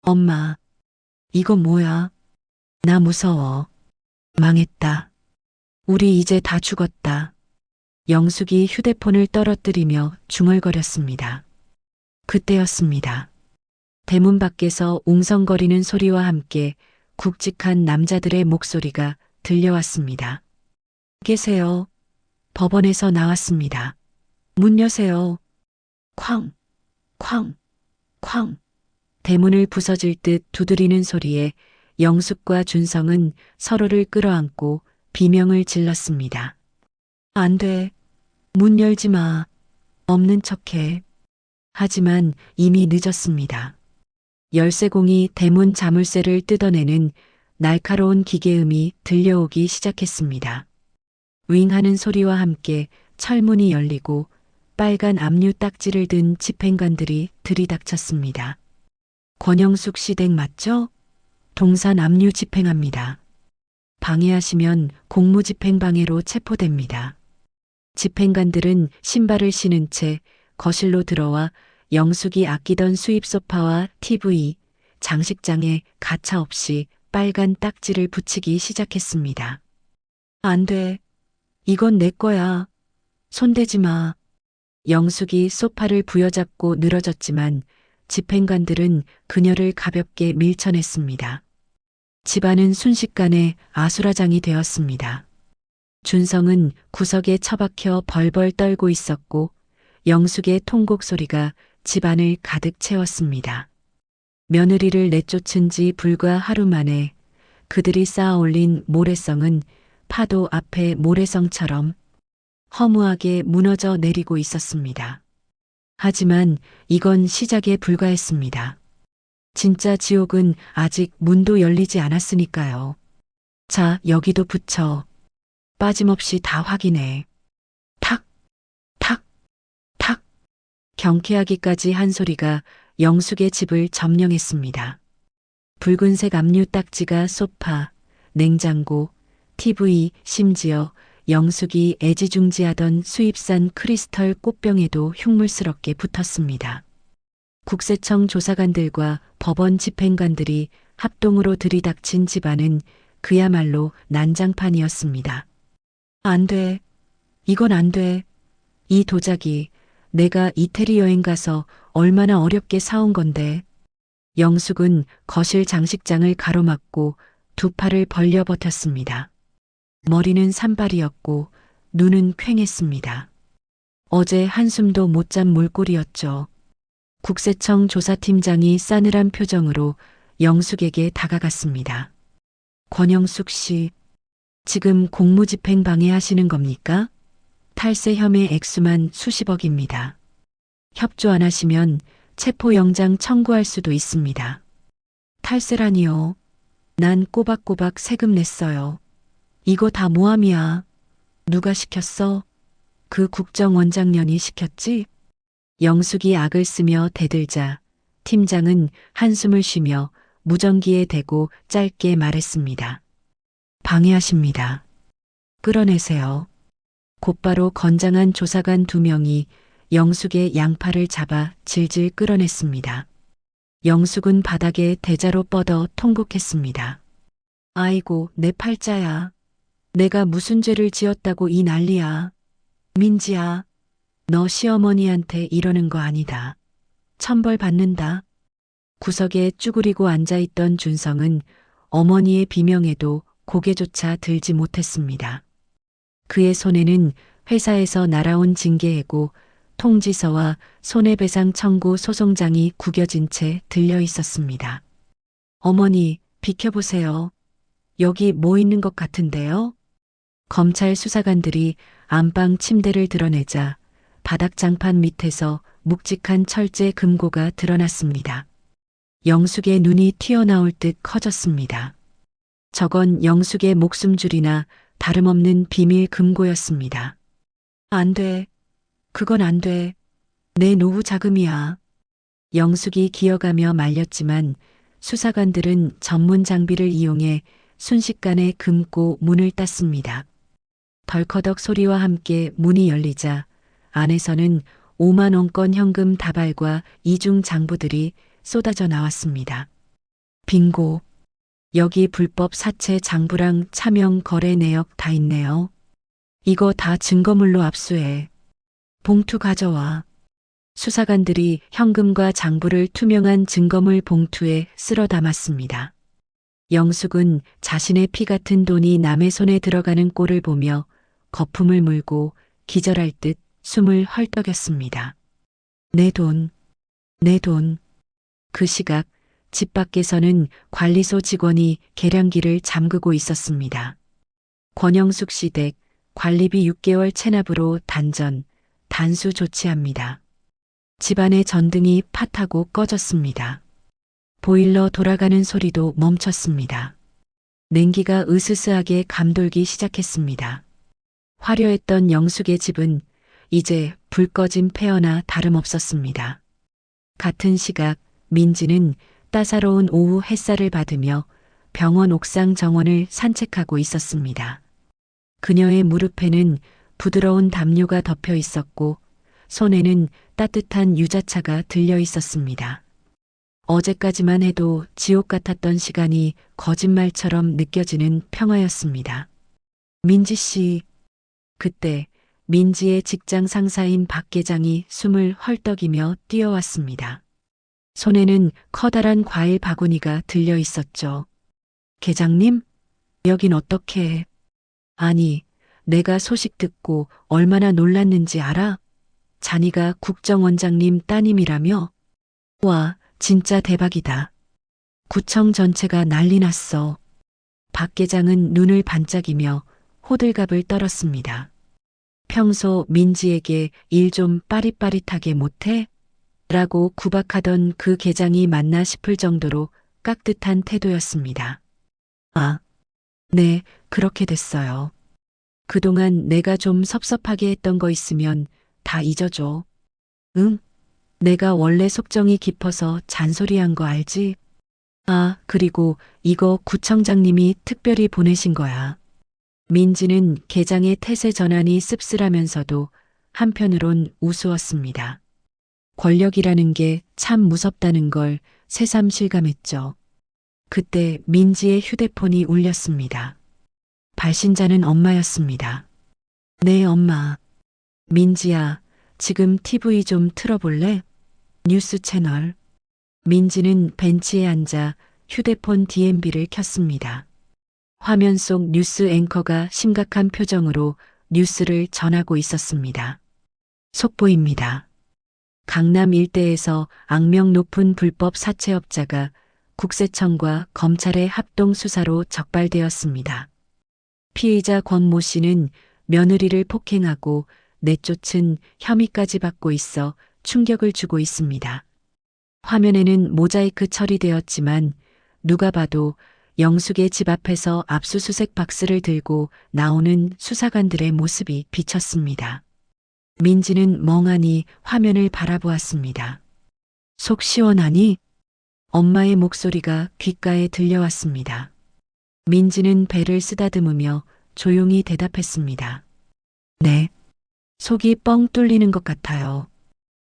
엄마, 이거 뭐야? 나 무서워. 망했다. 우리 이제 다 죽었다. 영숙이 휴대폰을 떨어뜨리며 중얼거렸습니다. 그때였습니다. 대문 밖에서 웅성거리는 소리와 함께 굵직한 남자들의 목소리가 들려왔습니다. 계세요. 법원에서 나왔습니다. 문 여세요. 쾅, 쾅, 쾅. 대문을 부서질 듯 두드리는 소리에 영숙과 준성은 서로를 끌어안고 비명을 질렀습니다. 안 돼. 문 열지 마. 없는 척해. 하지만 이미 늦었습니다. 열쇠공이 대문 자물쇠를 뜯어내는 날카로운 기계음이 들려오기 시작했습니다. 윙 하는 소리와 함께 철문이 열리고 빨간 압류 딱지를 든 집행관들이 들이닥쳤습니다. 권영숙 씨 댁 맞죠? 동산 압류 집행합니다. 방해하시면 공무집행방해로 체포됩니다. 집행관들은 신발을 신은 채 거실로 들어와 영숙이 아끼던 수입 소파와 TV, 장식장에 가차없이 빨간 딱지를 붙이기 시작했습니다. 안 돼. 이건 내 거야. 손대지 마. 영숙이 소파를 부여잡고 늘어졌지만 집행관들은 그녀를 가볍게 밀쳐냈습니다. 집안은 순식간에 아수라장이 되었습니다. 준성은 구석에 처박혀 벌벌 떨고 있었고 영숙의 통곡 소리가 집안을 가득 채웠습니다. 며느리를 내쫓은 지 불과 하루 만에 그들이 쌓아 올린 모래성은 파도 앞에 모래성처럼 허무하게 무너져 내리고 있었습니다. 하지만 이건 시작에 불과했습니다. 진짜 지옥은 아직 문도 열리지 않았으니까요. 자, 여기도 붙여. 빠짐없이 다 확인해. 탁, 탁, 탁. 경쾌하기까지 한 소리가 영숙의 집을 점령했습니다. 붉은색 압류 딱지가 소파, 냉장고, TV, 심지어 영숙이 애지중지하던 수입산 크리스털 꽃병에도 흉물스럽게 붙었습니다. 국세청 조사관들과 법원 집행관들이 합동으로 들이닥친 집안은 그야말로 난장판이었습니다. 안 돼. 이건 안 돼. 이 도자기 내가 이태리 여행 가서 얼마나 어렵게 사온 건데. 영숙은 거실 장식장을 가로막고 두 팔을 벌려 버텼습니다. 머리는 산발이었고 눈은 퀭했습니다. 어제 한숨도 못 잔 몰골이었죠. 국세청 조사팀장이 싸늘한 표정으로 영숙에게 다가갔습니다. 권영숙 씨, 지금 공무집행 방해하시는 겁니까? 탈세 혐의 액수만 수십억입니다. 협조 안 하시면 체포영장 청구할 수도 있습니다. 탈세라니요. 난 꼬박꼬박 세금 냈어요. 이거 다 모함이야. 누가 시켰어? 그 국정원장년이 시켰지? 영숙이 악을 쓰며 대들자 팀장은 한숨을 쉬며 무전기에 대고 짧게 말했습니다. 방해하십니다. 끌어내세요. 곧바로 건장한 조사관 2명이 영숙의 양팔을 잡아 질질 끌어냈습니다. 영숙은 바닥에 대자로 뻗어 통곡했습니다. 아이고, 내 팔자야. 내가 무슨 죄를 지었다고 이 난리야. 민지야, 너 시어머니한테 이러는 거 아니다. 천벌 받는다. 구석에 쭈그리고 앉아있던 준성은 어머니의 비명에도 고개조차 들지 못했습니다. 그의 손에는 회사에서 날아온 징계예고 통지서와 손해배상 청구 소송장이 구겨진 채 들려 있었습니다. 어머니, 비켜보세요. 여기 뭐 있는 것 같은데요? 검찰 수사관들이 안방 침대를 드러내자 바닥장판 밑에서 묵직한 철제 금고가 드러났습니다. 영숙의 눈이 튀어나올 듯 커졌습니다. 저건 영숙의 목숨줄이나 다름없는 비밀 금고였습니다. 안 돼. 그건 안 돼. 내 노후 자금이야. 영숙이 기어가며 말렸지만 수사관들은 전문 장비를 이용해 순식간에 금고 문을 땄습니다. 덜커덕 소리와 함께 문이 열리자 안에서는 5만 원권 현금 다발과 이중 장부들이 쏟아져 나왔습니다. 빙고. 여기 불법 사채 장부랑 차명 거래 내역 다 있네요. 이거 다 증거물로 압수해. 봉투 가져와. 수사관들이 현금과 장부를 투명한 증거물 봉투에 쓸어 담았습니다. 영숙은 자신의 피 같은 돈이 남의 손에 들어가는 꼴을 보며 거품을 물고 기절할 듯 숨을 헐떡였습니다. 내 돈, 내 돈. 그 시각 집 밖에서는 관리소 직원이 계량기를 잠그고 있었습니다. 권영숙 씨 댁 관리비 6개월 체납으로 단전, 단수 조치합니다. 집안의 전등이 팟하고 꺼졌습니다. 보일러 돌아가는 소리도 멈췄습니다. 냉기가 으스스하게 감돌기 시작했습니다. 화려했던 영숙의 집은 이제 불 꺼진 폐허나 다름없었습니다. 같은 시각 민지는 따사로운 오후 햇살을 받으며 병원 옥상 정원을 산책하고 있었습니다. 그녀의 무릎에는 부드러운 담요가 덮여 있었고 손에는 따뜻한 유자차가 들려 있었습니다. 어제까지만 해도 지옥 같았던 시간이 거짓말처럼 느껴지는 평화였습니다. 민지 씨. 그때 민지의 직장 상사인 박 계장이 숨을 헐떡이며 뛰어왔습니다. 손에는 커다란 과일 바구니가 들려 있었죠. 계장님? 여긴 어떻게? 아니, 내가 소식 듣고 얼마나 놀랐는지 알아? 자니가 국정원장님 따님이라며? 와, 진짜 대박이다. 구청 전체가 난리 났어. 박 계장은 눈을 반짝이며 호들갑을 떨었습니다. 평소 민지에게 일 좀 빠릿빠릿하게 못해? 라고 구박하던 그 계장이 맞나 싶을 정도로 깍듯한 태도였습니다. 아, 네, 그렇게 됐어요. 그동안 내가 좀 섭섭하게 했던 거 있으면 다 잊어줘. 응? 내가 원래 속정이 깊어서 잔소리한 거 알지? 아, 그리고 이거 구청장님이 특별히 보내신 거야. 민지는 계장의 태세 전환이 씁쓸하면서도 한편으론 우스웠습니다. 권력이라는 게 참 무섭다는 걸 새삼 실감했죠. 그때 민지의 휴대폰이 울렸습니다. 발신자는 엄마였습니다. 네, 엄마. 민지야, 지금 TV 좀 틀어볼래? 뉴스 채널. 민지는 벤치에 앉아 휴대폰 DMB를 켰습니다. 화면 속 뉴스 앵커가 심각한 표정으로 뉴스를 전하고 있었습니다. 속보입니다. 강남 일대에서 악명 높은 불법 사채업자가 국세청과 검찰의 합동 수사로 적발되었습니다. 피의자 권모 씨는 며느리를 폭행하고 내쫓은 혐의까지 받고 있어 충격을 주고 있습니다. 화면에는 모자이크 처리되었지만 누가 봐도 영숙의 집 앞에서 압수수색 박스를 들고 나오는 수사관들의 모습이 비쳤습니다. 민지는 멍하니 화면을 바라보았습니다. 속 시원하니? 엄마의 목소리가 귓가에 들려왔습니다. 민지는 배를 쓰다듬으며 조용히 대답했습니다. 네. 속이 뻥 뚫리는 것 같아요.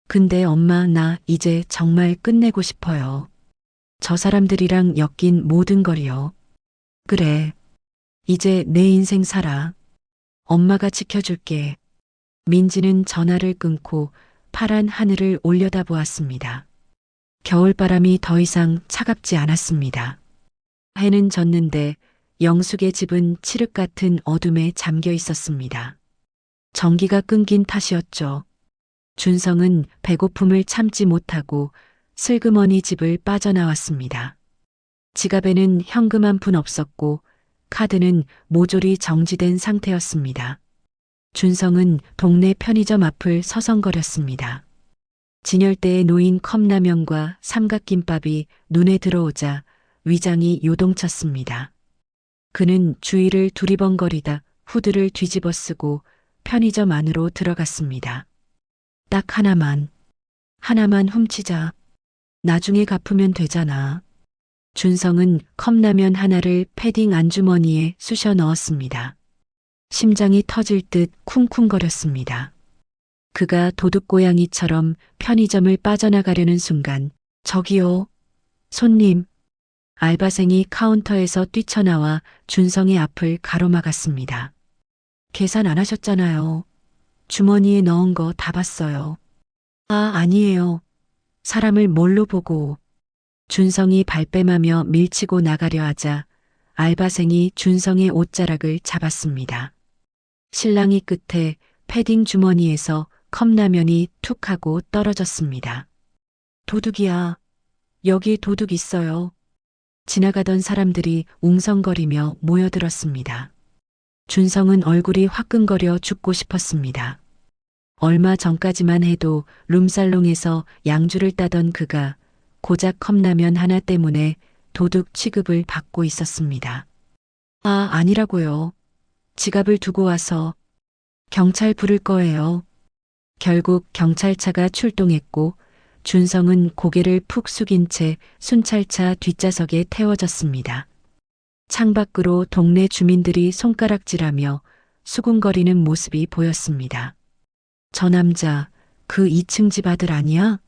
근데 엄마, 나 이제 정말 끝내고 싶어요. 저 사람들이랑 엮인 모든 걸요. 그래. 이제 내 인생 살아. 엄마가 지켜줄게. 민지는 전화를 끊고 파란 하늘을 올려다보았습니다. 겨울바람이 더 이상 차갑지 않았습니다. 해는 졌는데 영숙의 집은 칠흑 같은 어둠에 잠겨 있었습니다. 전기가 끊긴 탓이었죠. 준성은 배고픔을 참지 못하고 슬그머니 집을 빠져나왔습니다. 지갑에는 현금 한 푼 없었고 카드는 모조리 정지된 상태였습니다. 준성은 동네 편의점 앞을 서성거렸습니다. 진열대에 놓인 컵라면과 삼각김밥이 눈에 들어오자 위장이 요동쳤습니다. 그는 주위를 두리번거리다 후드를 뒤집어 쓰고 편의점 안으로 들어갔습니다. 딱 하나만 훔치자. 나중에 갚으면 되잖아. 준성은 컵라면 하나를 패딩 안주머니에 쑤셔 넣었습니다. 심장이 터질 듯 쿵쿵거렸습니다. 그가 도둑고양이처럼 편의점을 빠져나가려는 순간 저기요. 손님. 알바생이 카운터에서 뛰쳐나와 준성의 앞을 가로막았습니다. 계산 안 하셨잖아요. 주머니에 넣은 거 다 봤어요. 아, 아니에요. 사람을 뭘로 보고. 준성이 발뺌하며 밀치고 나가려 하자 알바생이 준성의 옷자락을 잡았습니다. 실랑이 끝에 패딩 주머니에서 컵라면이 툭 하고 떨어졌습니다. 도둑이야. 여기 도둑 있어요. 지나가던 사람들이 웅성거리며 모여들었습니다. 준성은 얼굴이 화끈거려 죽고 싶었습니다. 얼마 전까지만 해도 룸살롱에서 양주를 따던 그가 고작 컵라면 하나 때문에 도둑 취급을 받고 있었습니다. 아, 아니라고요. 지갑을 두고 와서 경찰 부를 거예요. 결국 경찰차가 출동했고 준성은 고개를 푹 숙인 채 순찰차 뒷좌석에 태워졌습니다. 창밖으로 동네 주민들이 손가락질하며 수군거리는 모습이 보였습니다. 저 남자, 그 2층 집 아들 아니야?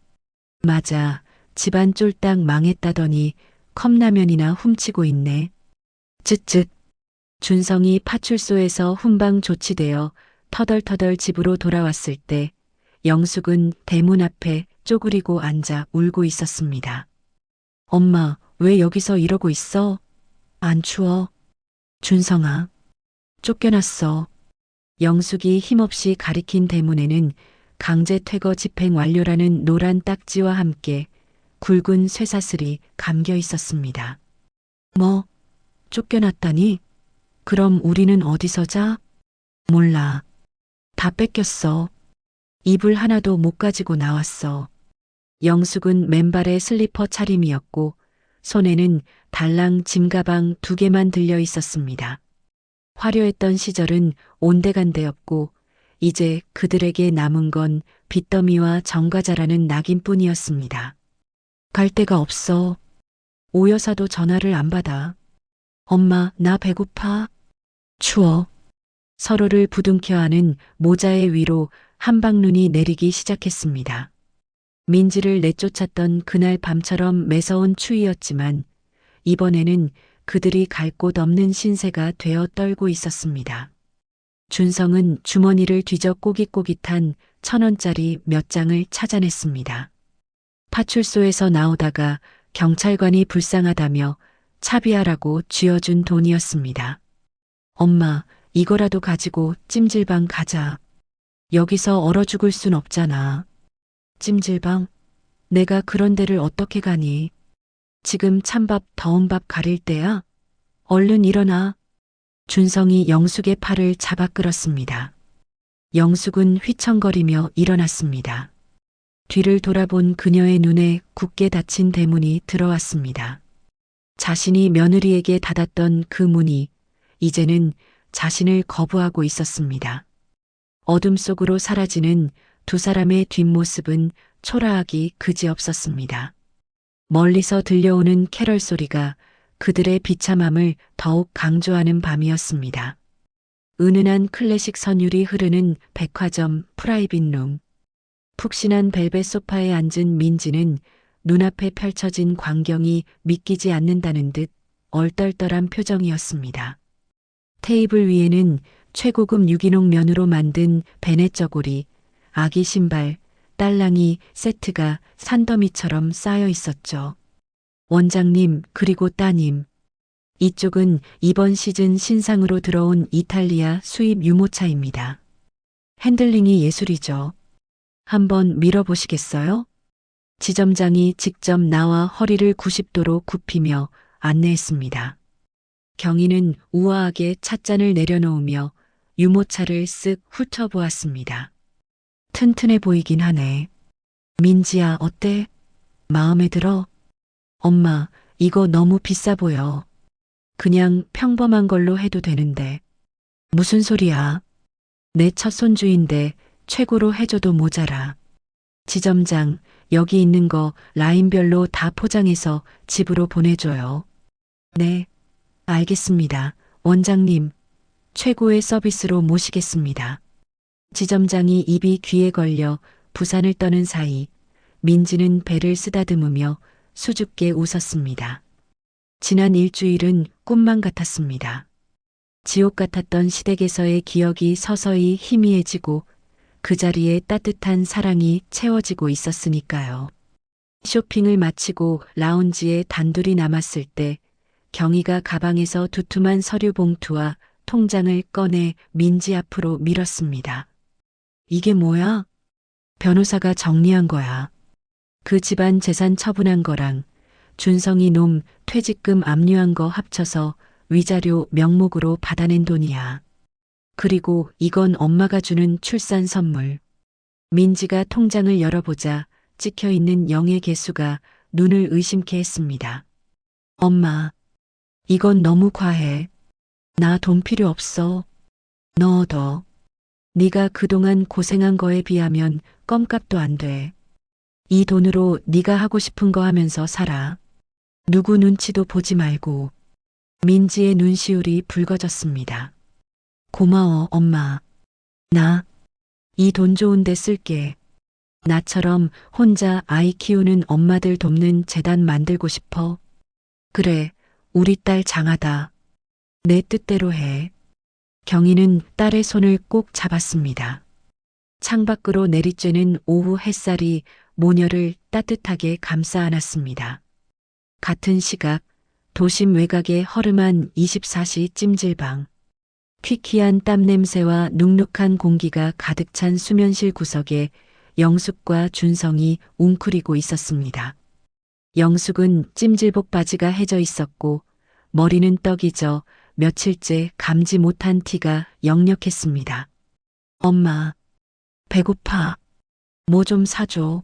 맞아. 집안 쫄딱 망했다더니 컵라면이나 훔치고 있네. 쯧쯧. 준성이 파출소에서 훈방 조치되어 터덜터덜 집으로 돌아왔을 때 영숙은 대문 앞에 쪼그리고 앉아 울고 있었습니다. 엄마, 왜 여기서 이러고 있어? 안 추워? 준성아. 쫓겨났어. 영숙이 힘없이 가리킨 대문에는 강제 퇴거 집행 완료라는 노란 딱지와 함께 굵은 쇠사슬이 감겨 있었습니다. 뭐, 쫓겨났다니? 그럼 우리는 어디서 자? 몰라. 다 뺏겼어. 이불 하나도 못 가지고 나왔어. 영숙은 맨발에 슬리퍼 차림이었고 손에는 달랑 짐가방 2개만 들려 있었습니다. 화려했던 시절은 온데간데였고 이제 그들에게 남은 건 빚더미와 정과자라는 낙인뿐이었습니다. 갈 데가 없어. 오 여사도 전화를 안 받아. 엄마, 나 배고파. 추워. 서로를 부둥켜 안은 모자의 위로 한방눈이 내리기 시작했습니다. 민지를 내쫓았던 그날 밤처럼 매서운 추위였지만 이번에는 그들이 갈 곳 없는 신세가 되어 떨고 있었습니다. 준성은 주머니를 뒤져 꼬깃꼬깃한 1,000원짜리 몇 장을 찾아냈습니다. 파출소에서 나오다가 경찰관이 불쌍하다며 차비하라고 쥐어준 돈이었습니다. 엄마, 이거라도 가지고 찜질방 가자. 여기서 얼어 죽을 순 없잖아. 찜질방? 내가 그런 데를 어떻게 가니? 지금 찬밥 더운 밥 가릴 때야? 얼른 일어나. 준성이 영숙의 팔을 잡아 끌었습니다. 영숙은 휘청거리며 일어났습니다. 뒤를 돌아본 그녀의 눈에 굳게 닫힌 대문이 들어왔습니다. 자신이 며느리에게 닫았던 그 문이 이제는 자신을 거부하고 있었습니다. 어둠 속으로 사라지는 두 사람의 뒷모습은 초라하기 그지없었습니다. 멀리서 들려오는 캐럴 소리가 그들의 비참함을 더욱 강조하는 밤이었습니다. 은은한 클래식 선율이 흐르는 백화점 프라이빗 룸. 푹신한 벨벳 소파에 앉은 민지는 눈앞에 펼쳐진 광경이 믿기지 않는다는 듯 얼떨떨한 표정이었습니다. 테이블 위에는 최고급 유기농 면으로 만든 베네 저고리, 아기 신발, 딸랑이 세트가 산더미처럼 쌓여 있었죠. 원장님 그리고 따님. 이쪽은 이번 시즌 신상으로 들어온 이탈리아 수입 유모차입니다. 핸들링이 예술이죠. 한번 밀어보시겠어요? 지점장이 직접 나와 허리를 90도로 굽히며 안내했습니다. 경희는 우아하게 찻잔을 내려놓으며 유모차를 쓱 훑어보았습니다. 튼튼해 보이긴 하네. 민지야, 어때? 마음에 들어? 엄마, 이거 너무 비싸 보여. 그냥 평범한 걸로 해도 되는데. 무슨 소리야? 내 첫 손주인데 최고로 해줘도 모자라. 지점장, 여기 있는 거 라인별로 다 포장해서 집으로 보내줘요. 네, 알겠습니다. 원장님, 최고의 서비스로 모시겠습니다. 지점장이 입이 귀에 걸려 부산을 떠는 사이 민지는 배를 쓰다듬으며 수줍게 웃었습니다. 지난 일주일은 꿈만 같았습니다. 지옥 같았던 시댁에서의 기억이 서서히 희미해지고 그 자리에 따뜻한 사랑이 채워지고 있었으니까요. 쇼핑을 마치고 라운지에 단둘이 남았을 때 경희가 가방에서 두툼한 서류 봉투와 통장을 꺼내 민지 앞으로 밀었습니다. 이게 뭐야? 변호사가 정리한 거야. 그 집안 재산 처분한 거랑 준성이 놈 퇴직금 압류한 거 합쳐서 위자료 명목으로 받아낸 돈이야. 그리고 이건 엄마가 주는 출산 선물. 민지가 통장을 열어보자 찍혀 있는 0의 개수가 눈을 의심케 했습니다. 엄마, 이건 너무 과해. 나 돈 필요 없어. 너 얻어. 네가 그동안 고생한 거에 비하면 껌값도 안 돼. 이 돈으로 네가 하고 싶은 거 하면서 살아. 누구 눈치도 보지 말고. 민지의 눈시울이 붉어졌습니다. 고마워, 엄마. 나 이 돈 좋은 데 쓸게. 나처럼 혼자 아이 키우는 엄마들 돕는 재단 만들고 싶어. 그래, 우리 딸 장하다. 내 뜻대로 해. 경희는 딸의 손을 꼭 잡았습니다. 창밖으로 내리쬐는 오후 햇살이 모녀를 따뜻하게 감싸 안았습니다. 같은 시각 도심 외곽의 허름한 24시 찜질방. 퀴퀴한 땀 냄새와 눅눅한 공기가 가득 찬 수면실 구석에 영숙과 준성이 웅크리고 있었습니다. 영숙은 찜질복 바지가 해져 있었고 머리는 떡이 져 며칠째 감지 못한 티가 역력했습니다. 엄마, 배고파. 뭐 좀 사줘.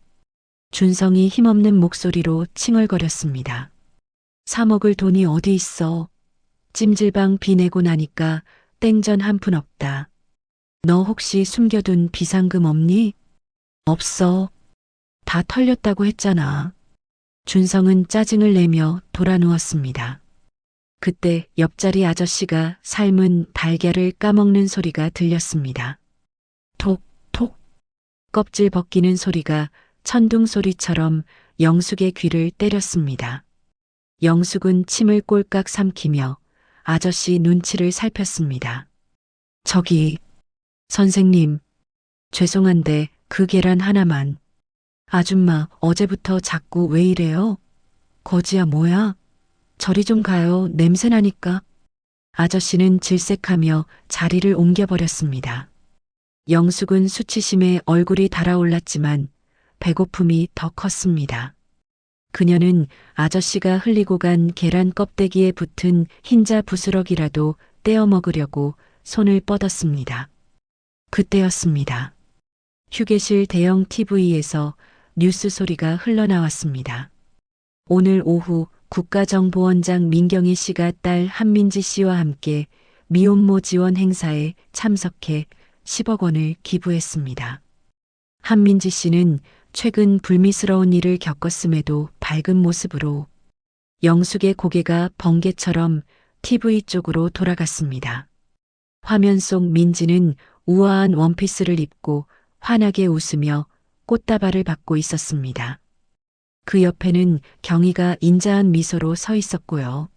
준성이 힘없는 목소리로 칭얼거렸습니다. 사 먹을 돈이 어디 있어. 찜질방 비 내고 나니까 땡전 한 푼 없다. 너 혹시 숨겨둔 비상금 없니? 없어. 다 털렸다고 했잖아. 준성은 짜증을 내며 돌아 누웠습니다. 그때 옆자리 아저씨가 삶은 달걀을 까먹는 소리가 들렸습니다. 톡, 톡. 껍질 벗기는 소리가 천둥 소리처럼 영숙의 귀를 때렸습니다. 영숙은 침을 꼴깍 삼키며 아저씨 눈치를 살폈습니다. 저기, 선생님, 죄송한데 그 계란 하나만. 아줌마 어제부터 자꾸 왜 이래요? 거지야 뭐야? 저리 좀 가요. 냄새나니까. 아저씨는 질색하며 자리를 옮겨버렸습니다. 영숙은 수치심에 얼굴이 달아올랐지만 배고픔이 더 컸습니다. 그녀는 아저씨가 흘리고 간 계란 껍데기에 붙은 흰자 부스러기라도 떼어 먹으려고 손을 뻗었습니다. 그때였습니다. 휴게실 대형 TV에서 뉴스 소리가 흘러나왔습니다. 오늘 오후 국가정보원장 민경희 씨가 딸 한민지 씨와 함께 미혼모 지원 행사에 참석해 10억 원을 기부했습니다. 한민지 씨는 최근 불미스러운 일을 겪었음에도 밝은 모습으로 영숙의 고개가 번개처럼 TV 쪽으로 돌아갔습니다. 화면 속 민지는 우아한 원피스를 입고 환하게 웃으며 꽃다발을 받고 있었습니다. 그 옆에는 경희가 인자한 미소로 서 있었고요.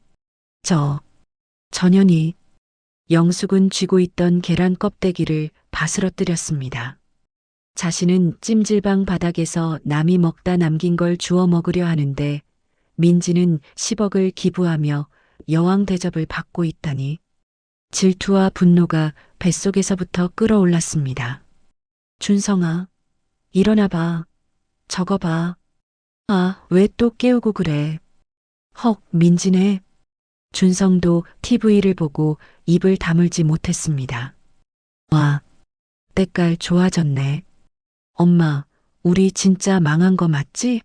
전현이. 영숙은 쥐고 있던 계란 껍데기를 바스러뜨렸습니다. 자신은 찜질방 바닥에서 남이 먹다 남긴 걸 주워 먹으려 하는데 민지는 10억을 기부하며 여왕 대접을 받고 있다니. 질투와 분노가 뱃속에서부터 끓어올랐습니다. 준성아, 일어나봐. 저거 봐. 아, 왜 또 깨우고 그래. 헉, 민지네. 준성도 TV를 보고 입을 다물지 못했습니다. 와, 때깔 좋아졌네. 엄마, 우리 진짜 망한 거 맞지?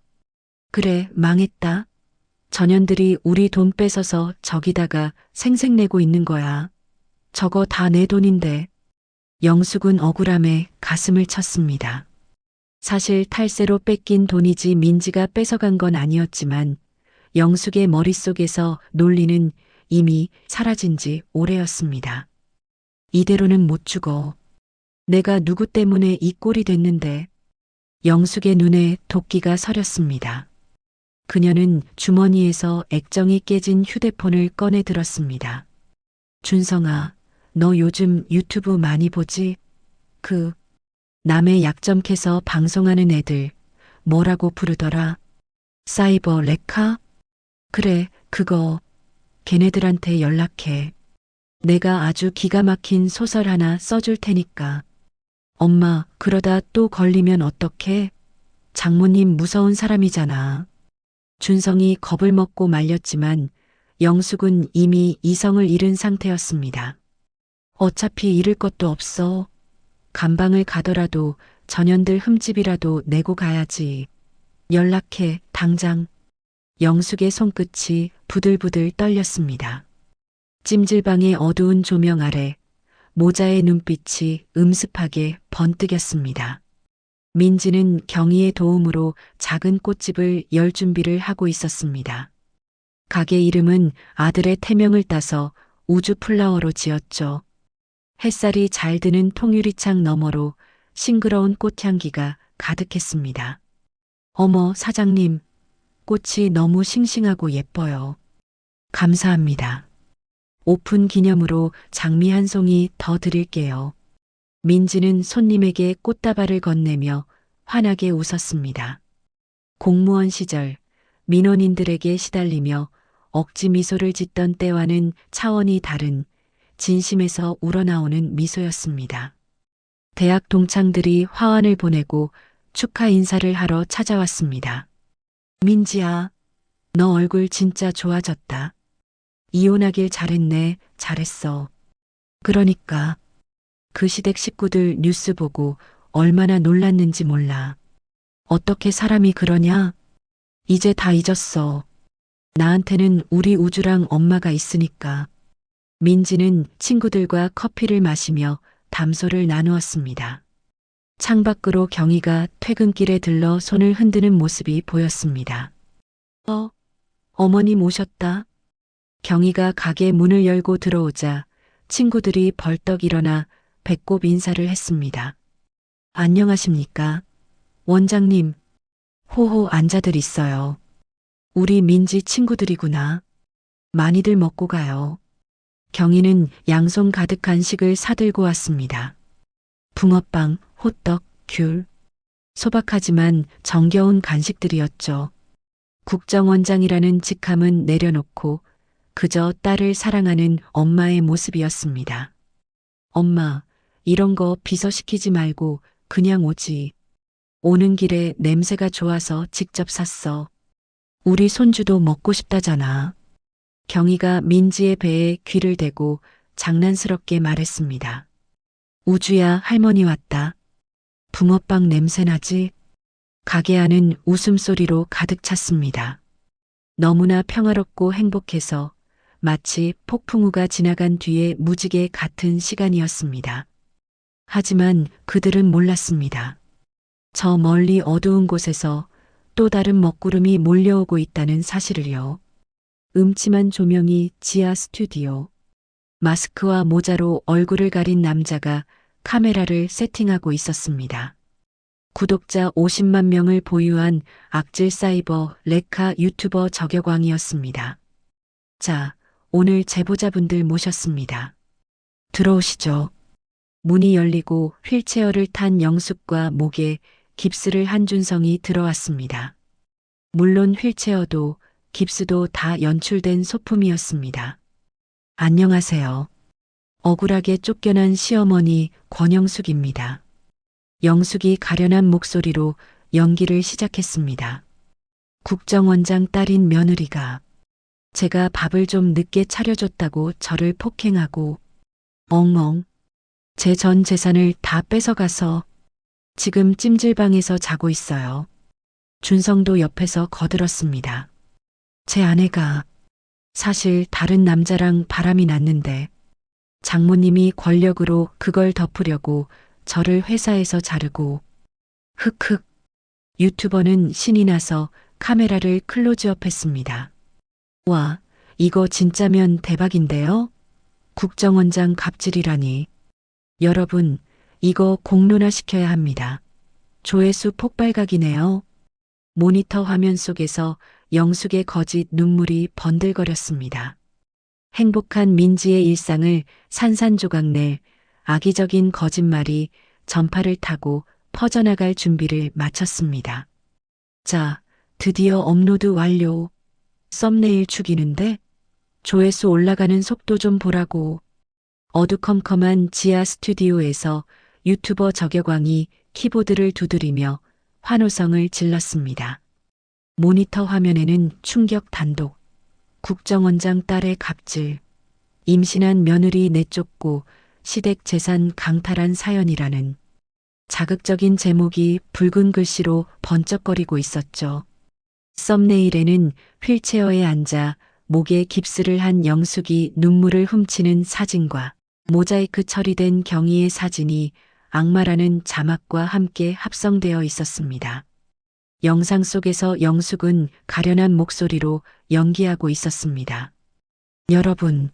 그래, 망했다. 전현들이 우리 돈 뺏어서 저기다가 생색내고 있는 거야. 저거 다 내 돈인데. 영숙은 억울함에 가슴을 쳤습니다. 사실 탈세로 뺏긴 돈이지 민지가 뺏어간 건 아니었지만 영숙의 머릿속에서 논리는 이미 사라진 지 오래였습니다. 이대로는 못 죽어. 내가 누구 때문에 이 꼴이 됐는데. 영숙의 눈에 도끼가 서렸습니다. 그녀는 주머니에서 액정이 깨진 휴대폰을 꺼내 들었습니다. 준성아, 너 요즘 유튜브 많이 보지? 남의 약점 캐서 방송하는 애들 뭐라고 부르더라? 사이버 레카? 그래, 그거. 걔네들한테 연락해. 내가 아주 기가 막힌 소설 하나 써줄 테니까. 엄마, 그러다 또 걸리면 어떡해? 장모님 무서운 사람이잖아. 준성이 겁을 먹고 말렸지만 영숙은 이미 이성을 잃은 상태였습니다. 어차피 잃을 것도 없어. 감방을 가더라도 전현들 흠집이라도 내고 가야지. 연락해, 당장. 영숙의 손끝이 부들부들 떨렸습니다. 찜질방의 어두운 조명 아래 모자의 눈빛이 음습하게 번뜩였습니다. 민지는 경희의 도움으로 작은 꽃집을 열 준비를 하고 있었습니다. 가게 이름은 아들의 태명을 따서 우주플라워로 지었죠. 햇살이 잘 드는 통유리창 너머로 싱그러운 꽃향기가 가득했습니다. 어머, 사장님, 꽃이 너무 싱싱하고 예뻐요. 감사합니다. 오픈 기념으로 장미 한 송이 더 드릴게요. 민지는 손님에게 꽃다발을 건네며 환하게 웃었습니다. 공무원 시절 민원인들에게 시달리며 억지 미소를 짓던 때와는 차원이 다른 진심에서 우러나오는 미소였습니다. 대학 동창들이 화환을 보내고 축하 인사를 하러 찾아왔습니다. 민지야, 너 얼굴 진짜 좋아졌다. 이혼하길 잘했네, 잘했어. 그러니까 그 시댁 식구들 뉴스 보고 얼마나 놀랐는지 몰라. 어떻게 사람이 그러냐? 이제 다 잊었어. 나한테는 우리 우주랑 엄마가 있으니까. 민지는 친구들과 커피를 마시며 담소를 나누었습니다. 창밖으로 경희가 퇴근길에 들러 손을 흔드는 모습이 보였습니다. 어머님 오셨다. 경희가 가게 문을 열고 들어오자 친구들이 벌떡 일어나 배꼽 인사를 했습니다. 안녕하십니까? 원장님, 호호 앉아들 있어요. 우리 민지 친구들이구나. 많이들 먹고 가요. 경희는 양손 가득 간식을 사들고 왔습니다. 붕어빵, 호떡, 귤. 소박하지만 정겨운 간식들이었죠. 국정원장이라는 직함은 내려놓고 그저 딸을 사랑하는 엄마의 모습이었습니다. 엄마, 이런 거 비서시키지 말고 그냥 오지. 오는 길에 냄새가 좋아서 직접 샀어. 우리 손주도 먹고 싶다잖아. 경희가 민지의 배에 귀를 대고 장난스럽게 말했습니다. 우주야, 할머니 왔다. 붕어빵 냄새 나지? 가게 안은 웃음소리로 가득 찼습니다. 너무나 평화롭고 행복해서 마치 폭풍우가 지나간 뒤에 무지개 같은 시간이었습니다. 하지만 그들은 몰랐습니다. 저 멀리 어두운 곳에서 또 다른 먹구름이 몰려오고 있다는 사실을요. 음침한 조명이 지하 스튜디오. 마스크와 모자로 얼굴을 가린 남자가 카메라를 세팅하고 있었습니다. 구독자 50만 명을 보유한 악질 사이버 레카 유튜버 저격왕이었습니다. 자, 오늘 제보자분들 모셨습니다. 들어오시죠. 문이 열리고 휠체어를 탄 영숙과 목에 깁스를 한 준성이 들어왔습니다. 물론 휠체어도 깁스도 다 연출된 소품이었습니다. 안녕하세요. 억울하게 쫓겨난 시어머니 권영숙입니다. 영숙이 가련한 목소리로 연기를 시작했습니다. 국정원장 딸인 며느리가 제가 밥을 좀 늦게 차려줬다고 저를 폭행하고 엉엉 제 전 재산을 다 뺏어가서 지금 찜질방에서 자고 있어요. 준성도 옆에서 거들었습니다. 제 아내가 사실 다른 남자랑 바람이 났는데 장모님이 권력으로 그걸 덮으려고 저를 회사에서 자르고 흑흑 유튜버는 신이 나서 카메라를 클로즈업했습니다. 와, 이거 진짜면 대박인데요? 국정원장 갑질이라니. 여러분, 이거 공론화시켜야 합니다. 조회수 폭발각이네요. 모니터 화면 속에서 영숙의 거짓 눈물이 번들거렸습니다. 행복한 민지의 일상을 산산조각 낼 악의적인 거짓말이 전파를 타고 퍼져나갈 준비를 마쳤습니다. 자, 드디어 업로드 완료. 썸네일 죽이는데? 조회수 올라가는 속도 좀 보라고. 어두컴컴한 지하 스튜디오에서 유튜버 저격왕이 키보드를 두드리며 환호성을 질렀습니다. 모니터 화면에는 충격 단독. 국정원장 딸의 갑질. 임신한 며느리 내쫓고 시댁 재산 강탈한 사연이라는 자극적인 제목이 붉은 글씨로 번쩍거리고 있었죠. 썸네일에는 휠체어에 앉아 목에 깁스를 한 영숙이 눈물을 훔치는 사진과 모자이크 처리된 경희의 사진이 악마라는 자막과 함께 합성되어 있었습니다. 영상 속에서 영숙은 가련한 목소리로 연기하고 있었습니다. 여러분,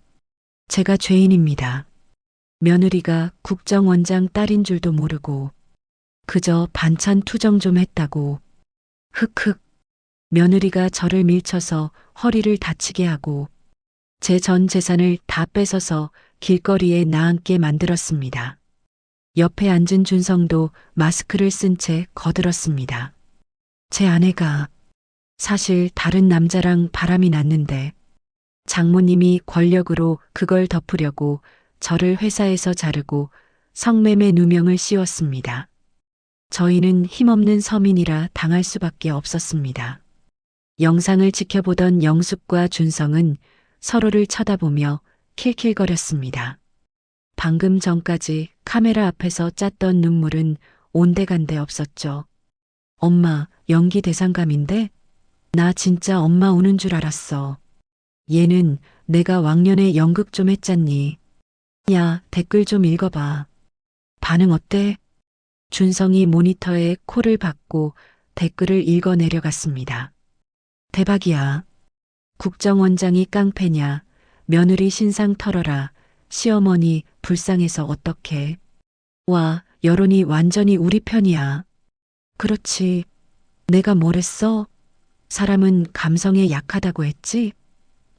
제가 죄인입니다. 며느리가 국정원장 딸인 줄도 모르고 그저 반찬 투정 좀 했다고. 흑흑. 며느리가 저를 밀쳐서 허리를 다치게 하고 제 전 재산을 다 뺏어서 길거리에 나앉게 만들었습니다. 옆에 앉은 준성도 마스크를 쓴 채 거들었습니다. 제 아내가 사실 다른 남자랑 바람이 났는데 장모님이 권력으로 그걸 덮으려고 저를 회사에서 자르고 성매매 누명을 씌웠습니다. 저희는 힘없는 서민이라 당할 수밖에 없었습니다. 영상을 지켜보던 영숙과 준성은 서로를 쳐다보며 킬킬거렸습니다. 방금 전까지 카메라 앞에서 짰던 눈물은 온데간데 없었죠. 엄마, 연기 대상감인데? 나 진짜 엄마 우는 줄 알았어. 얘는 내가 왕년에 연극 좀 했잖니. 야, 댓글 좀 읽어봐. 반응 어때? 준성이 모니터에 코를 박고 댓글을 읽어 내려갔습니다. 대박이야. 국정원장이 깡패냐. 며느리 신상 털어라. 시어머니 불쌍해서 어떡해. 와, 여론이 완전히 우리 편이야. 그렇지. 내가 뭘 했어? 사람은 감성에 약하다고 했지?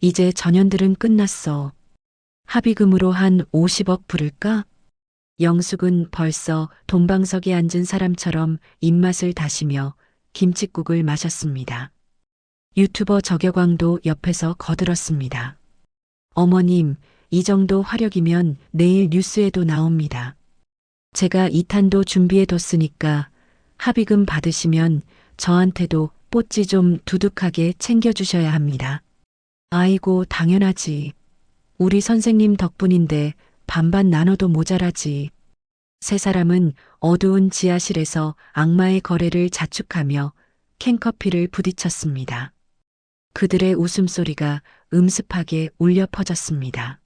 이제 전현들은 끝났어. 합의금으로 한 50억 부를까? 영숙은 벌써 동방석에 앉은 사람처럼 입맛을 다시며 김칫국을 마셨습니다. 유튜버 저격왕도 옆에서 거들었습니다. 어머님, 이 정도 화력이면 내일 뉴스에도 나옵니다. 제가 2탄도 준비해뒀으니까 합의금 받으시면 저한테도 뽀찌 좀 두둑하게 챙겨주셔야 합니다. 아이고, 당연하지. 우리 선생님 덕분인데 반반 나눠도 모자라지. 세 사람은 어두운 지하실에서 악마의 거래를 자축하며 캔커피를 부딪혔습니다. 그들의 웃음소리가 음습하게 울려 퍼졌습니다.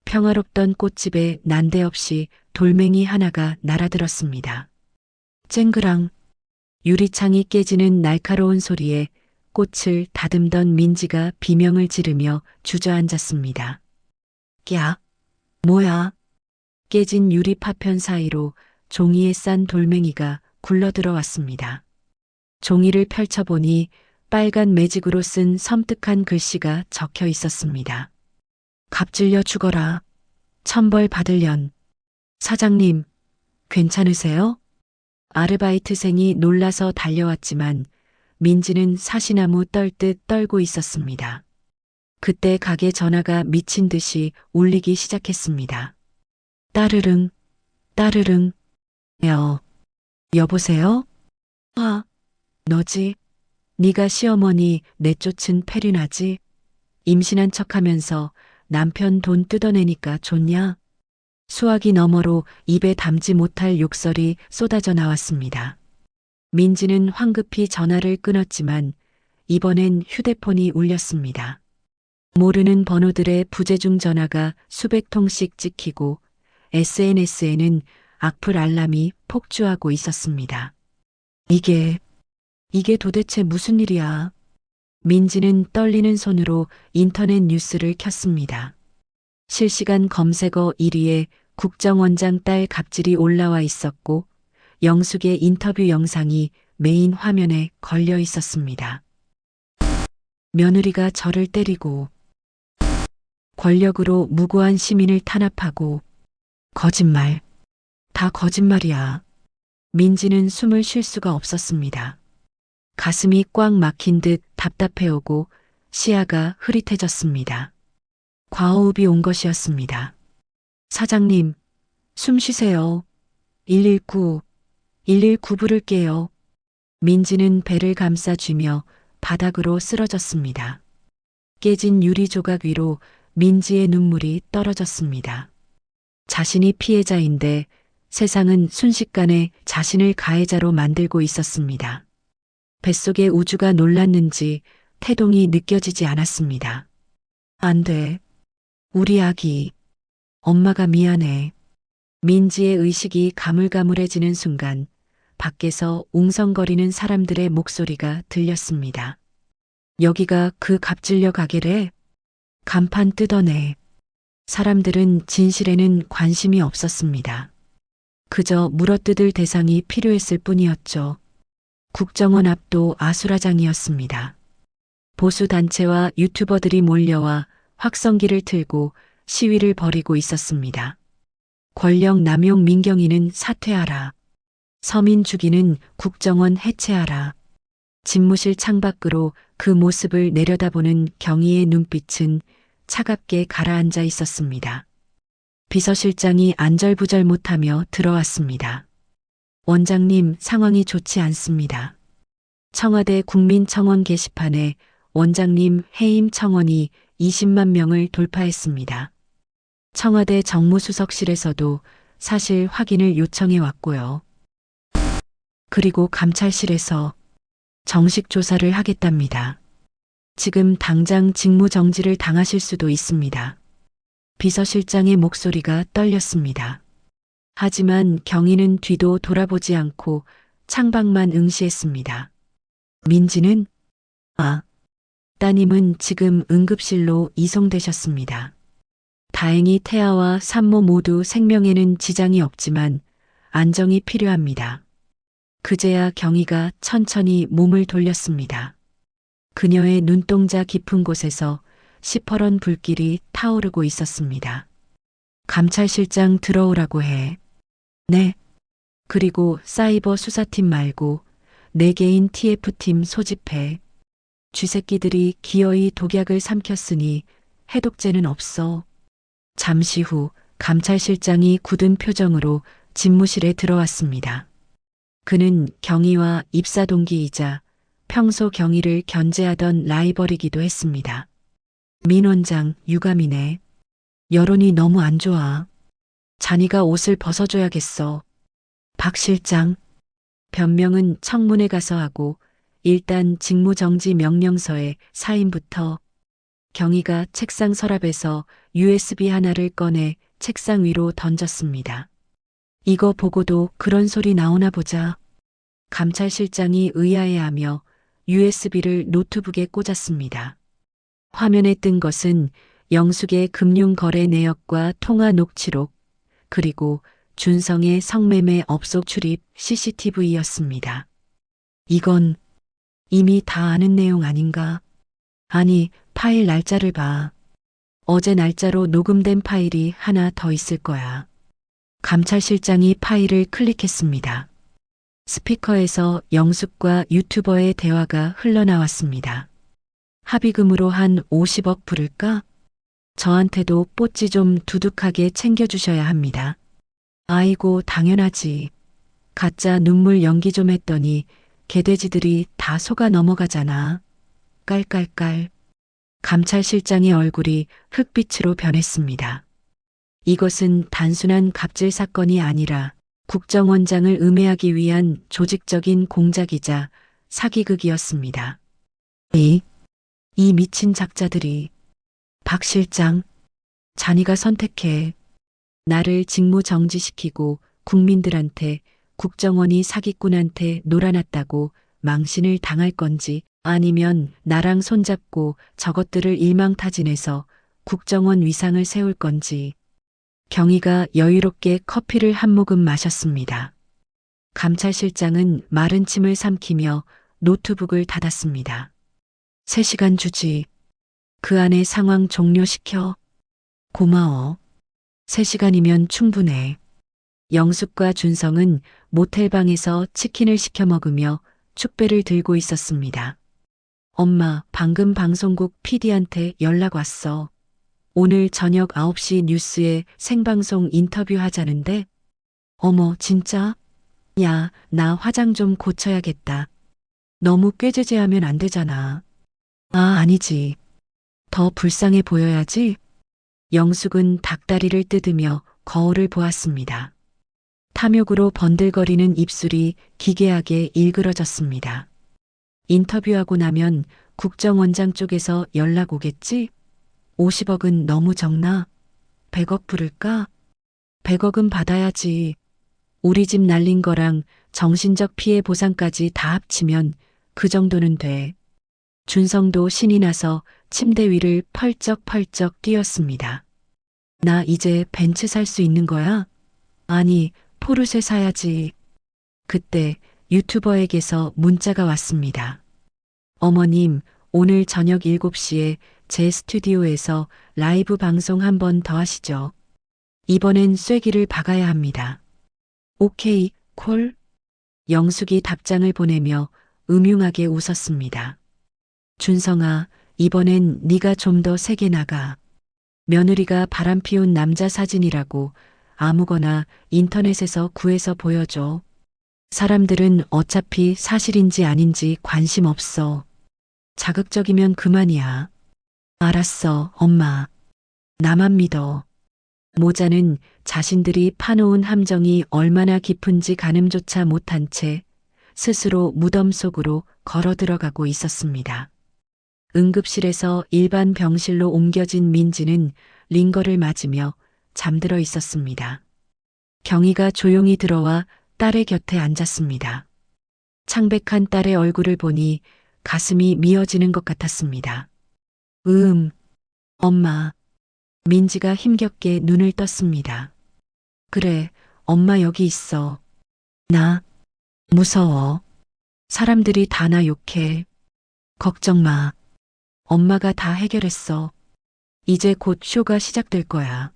평화롭던 꽃집에 난데없이 돌멩이 하나가 날아들었습니다. 쨍그랑 유리창이 깨지는 날카로운 소리에 꽃을 다듬던 민지가 비명을 지르며 주저앉았습니다. 야, 뭐야? 깨진 유리 파편 사이로 종이에 싼 돌멩이가 굴러들어왔습니다. 종이를 펼쳐보니 빨간 매직으로 쓴 섬뜩한 글씨가 적혀 있었습니다. 갑질려 죽어라. 천벌 받을련. 사장님, 괜찮으세요? 아르바이트생이 놀라서 달려왔지만 민지는 사시나무 떨듯 떨고 있었습니다. 그때 가게 전화가 미친 듯이 울리기 시작했습니다. 따르릉, 따르릉. 여보세요? 아, 너지? 네가 시어머니 내쫓은 페륜아지? 임신한 척하면서 남편 돈 뜯어내니까 좋냐? 수화기 너머로 입에 담지 못할 욕설이 쏟아져 나왔습니다. 민지는 황급히 전화를 끊었지만 이번엔 휴대폰이 울렸습니다. 모르는 번호들의 부재중 전화가 수백 통씩 찍히고 SNS에는 악플 알람이 폭주하고 있었습니다. 이게 도대체 무슨 일이야? 민지는 떨리는 손으로 인터넷 뉴스를 켰습니다. 실시간 검색어 1위에 국정원장 딸 갑질이 올라와 있었고 영숙의 인터뷰 영상이 메인 화면에 걸려 있었습니다. 며느리가 저를 때리고 권력으로 무고한 시민을 탄압하고 거짓말. 다 거짓말이야. 민지는 숨을 쉴 수가 없었습니다. 가슴이 꽉 막힌 듯 답답해오고 시야가 흐릿해졌습니다. 과호흡이 온 것이었습니다. 사장님, 숨 쉬세요. 119 부를게요. 민지는 배를 감싸쥐며 바닥으로 쓰러졌습니다. 깨진 유리 조각 위로 민지의 눈물이 떨어졌습니다. 자신이 피해자인데 세상은 순식간에 자신을 가해자로 만들고 있었습니다. 뱃속의 우주가 놀랐는지 태동이 느껴지지 않았습니다. 안 돼. 우리 아기. 엄마가 미안해. 민지의 의식이 가물가물해지는 순간 밖에서 웅성거리는 사람들의 목소리가 들렸습니다. 여기가 그 갑질려 가게래? 간판 뜯어내. 사람들은 진실에는 관심이 없었습니다. 그저 물어뜯을 대상이 필요했을 뿐이었죠. 국정원 앞도 아수라장이었습니다. 보수단체와 유튜버들이 몰려와 확성기를 틀고 시위를 벌이고 있었습니다. 권력 남용 민경위는 사퇴하라. 서민 죽이는 국정원 해체하라. 집무실 창밖으로 그 모습을 내려다보는 경희의 눈빛은 차갑게 가라앉아 있었습니다. 비서실장이 안절부절 못하며 들어왔습니다. 원장님, 상황이 좋지 않습니다. 청와대 국민청원 게시판에 원장님 해임 청원이 20만 명을 돌파했습니다. 청와대 정무수석실에서도 사실 확인을 요청해 왔고요. 그리고 감찰실에서 정식 조사를 하겠답니다. 지금 당장 직무정지를 당하실 수도 있습니다. 비서실장의 목소리가 떨렸습니다. 하지만 경위는 뒤도 돌아보지 않고 창밖만 응시했습니다. 민지는? 따님은 지금 응급실로 이송되셨습니다. 다행히 태아와 산모 모두 생명에는 지장이 없지만 안정이 필요합니다. 그제야 경희가 천천히 몸을 돌렸습니다. 그녀의 눈동자 깊은 곳에서 시퍼런 불길이 타오르고 있었습니다. 감찰실장 들어오라고 해. 네. 그리고 사이버 수사팀 말고 4개인 TF팀 소집해. 쥐새끼들이 기어이 독약을 삼켰으니 해독제는 없어. 잠시 후 감찰실장이 굳은 표정으로 집무실에 들어왔습니다. 그는 경희와 입사 동기이자 평소 경희를 견제하던 라이벌이기도 했습니다. 민 원장, 유감이네. 여론이 너무 안 좋아. 자니가 옷을 벗어줘야겠어. 박 실장. 변명은 청문회 가서 하고 일단 직무정지 명령서에 사인부터. 경희가 책상 서랍에서 USB 하나를 꺼내 책상 위로 던졌습니다. 이거 보고도 그런 소리 나오나 보자. 감찰실장이 의아해하며 USB를 노트북에 꽂았습니다. 화면에 뜬 것은 영숙의 금융거래 내역과 통화 녹취록, 그리고 준성의 성매매 업소 출입 CCTV였습니다. 이건 이미 다 아는 내용 아닌가? 아니, 파일 날짜를 봐. 어제 날짜로 녹음된 파일이 하나 더 있을 거야. 감찰실장이 파일을 클릭했습니다. 스피커에서 영숙과 유튜버의 대화가 흘러나왔습니다. 합의금으로 한 50억 부를까? 저한테도 뽀찌 좀 두둑하게 챙겨주셔야 합니다. 아이고, 당연하지. 가짜 눈물 연기 좀 했더니 개돼지들이 다 속아 넘어가잖아. 깔깔깔. 감찰실장의 얼굴이 흑빛으로 변했습니다. 이것은 단순한 갑질 사건이 아니라 국정원장을 음해하기 위한 조직적인 공작이자 사기극이었습니다. 이 미친 작자들이. 박 실장, 자니가 선택해. 나를 직무 정지시키고 국민들한테 국정원이 사기꾼한테 놀아났다고 망신을 당할 건지, 아니면 나랑 손잡고 저것들을 일망타진해서 국정원 위상을 세울 건지. 경희가 여유롭게 커피를 한 모금 마셨습니다. 감찰실장은 마른 침을 삼키며 노트북을 닫았습니다. 3시간 주지. 그 안에 상황 종료시켜. 고마워. 3시간이면 충분해. 영숙과 준성은 모텔방에서 치킨을 시켜 먹으며 축배를 들고 있었습니다. 엄마, 방금 방송국 PD한테 연락 왔어. 오늘 저녁 9시 뉴스에 생방송 인터뷰 하자는데? 어머, 진짜? 야, 나 화장 좀 고쳐야겠다. 너무 꾀죄죄하면 안 되잖아. 아니지. 더 불쌍해 보여야지. 영숙은 닭다리를 뜯으며 거울을 보았습니다. 탐욕으로 번들거리는 입술이 기괴하게 일그러졌습니다. 인터뷰하고 나면 국정원장 쪽에서 연락 오겠지? 50억은 너무 적나? 100억 부를까? 100억은 받아야지. 우리 집 날린 거랑 정신적 피해 보상까지 다 합치면 그 정도는 돼. 준성도 신이 나서 침대 위를 펄쩍펄쩍 뛰었습니다. 나 이제 벤츠 살 수 있는 거야? 아니, 포르쉐 사야지. 그때 유튜버에게서 문자가 왔습니다. 어머님, 오늘 저녁 7시에 제 스튜디오에서 라이브 방송 한 번 더 하시죠. 이번엔 쐐기를 박아야 합니다. 오케이, 콜. 영숙이 답장을 보내며 음흉하게 웃었습니다. 준성아, 이번엔 네가 좀 더 세게 나가. 며느리가 바람피운 남자 사진이라고 아무거나 인터넷에서 구해서 보여줘. 사람들은 어차피 사실인지 아닌지 관심 없어. 자극적이면 그만이야. 알았어, 엄마. 나만 믿어. 모자는 자신들이 파놓은 함정이 얼마나 깊은지 가늠조차 못한 채 스스로 무덤 속으로 걸어 들어가고 있었습니다. 응급실에서 일반 병실로 옮겨진 민지는 링거를 맞으며 잠들어 있었습니다. 경희가 조용히 들어와 딸의 곁에 앉았습니다. 창백한 딸의 얼굴을 보니 가슴이 미어지는 것 같았습니다. 엄마. 민지가 힘겹게 눈을 떴습니다. 그래, 엄마 여기 있어. 나 무서워. 사람들이 다 나 욕해. 걱정 마. 엄마가 다 해결했어. 이제 곧 쇼가 시작될 거야.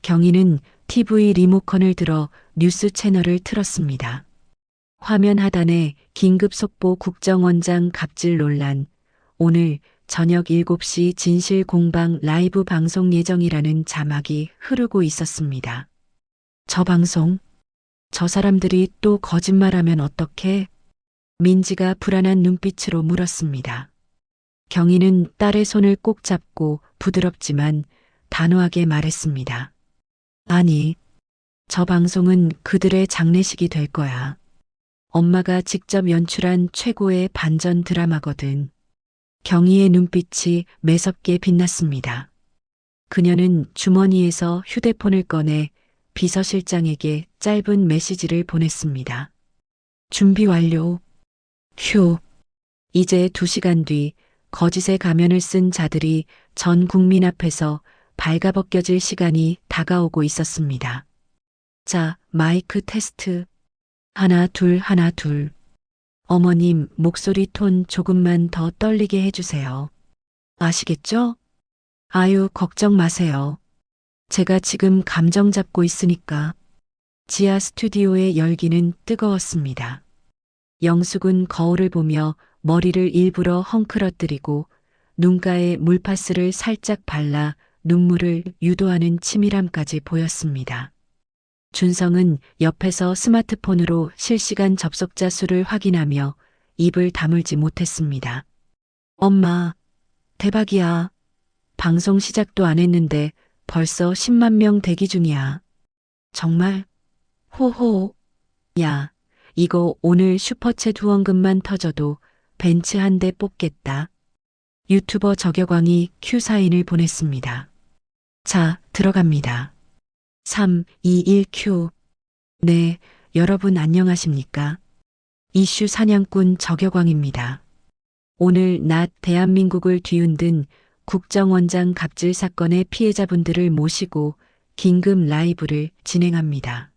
경희는 TV 리모컨을 들어 뉴스 채널을 틀었습니다. 화면 하단에 긴급 속보 국정원장 갑질 논란. 오늘 저녁 7시 진실 공방 라이브 방송 예정이라는 자막이 흐르고 있었습니다. 저 방송? 저 사람들이 또 거짓말하면 어떡해? 민지가 불안한 눈빛으로 물었습니다. 경희는 딸의 손을 꼭 잡고 부드럽지만 단호하게 말했습니다. 아니, 저 방송은 그들의 장례식이 될 거야. 엄마가 직접 연출한 최고의 반전 드라마거든. 경희의 눈빛이 매섭게 빛났습니다. 그녀는 주머니에서 휴대폰을 꺼내 비서실장에게 짧은 메시지를 보냈습니다. 준비 완료. 휴. 이제 2시간 뒤 거짓의 가면을 쓴 자들이 전 국민 앞에서 발가벗겨질 시간이 다가오고 있었습니다. 자, 마이크 테스트. 하나, 둘, 하나, 둘. 어머님, 목소리 톤 조금만 더 떨리게 해주세요. 아시겠죠? 아유, 걱정 마세요. 제가 지금 감정 잡고 있으니까. 지하 스튜디오의 열기는 뜨거웠습니다. 영숙은 거울을 보며 머리를 일부러 헝클어뜨리고 눈가에 물파스를 살짝 발라 눈물을 유도하는 치밀함까지 보였습니다. 준성은 옆에서 스마트폰으로 실시간 접속자 수를 확인하며 입을 다물지 못했습니다. 엄마, 대박이야. 방송 시작도 안 했는데 벌써 10만 명 대기 중이야. 정말? 호호. 야, 이거 오늘 슈퍼챗 후원금만 터져도 벤츠 한 대 뽑겠다. 유튜버 저격왕이 큐 사인을 보냈습니다. 자, 들어갑니다. 3, 2, 1큐. 네, 여러분 안녕하십니까? 이슈 사냥꾼 저격왕입니다. 오늘 낮 대한민국을 뒤흔든 국정원장 갑질 사건의 피해자분들을 모시고 긴급 라이브를 진행합니다.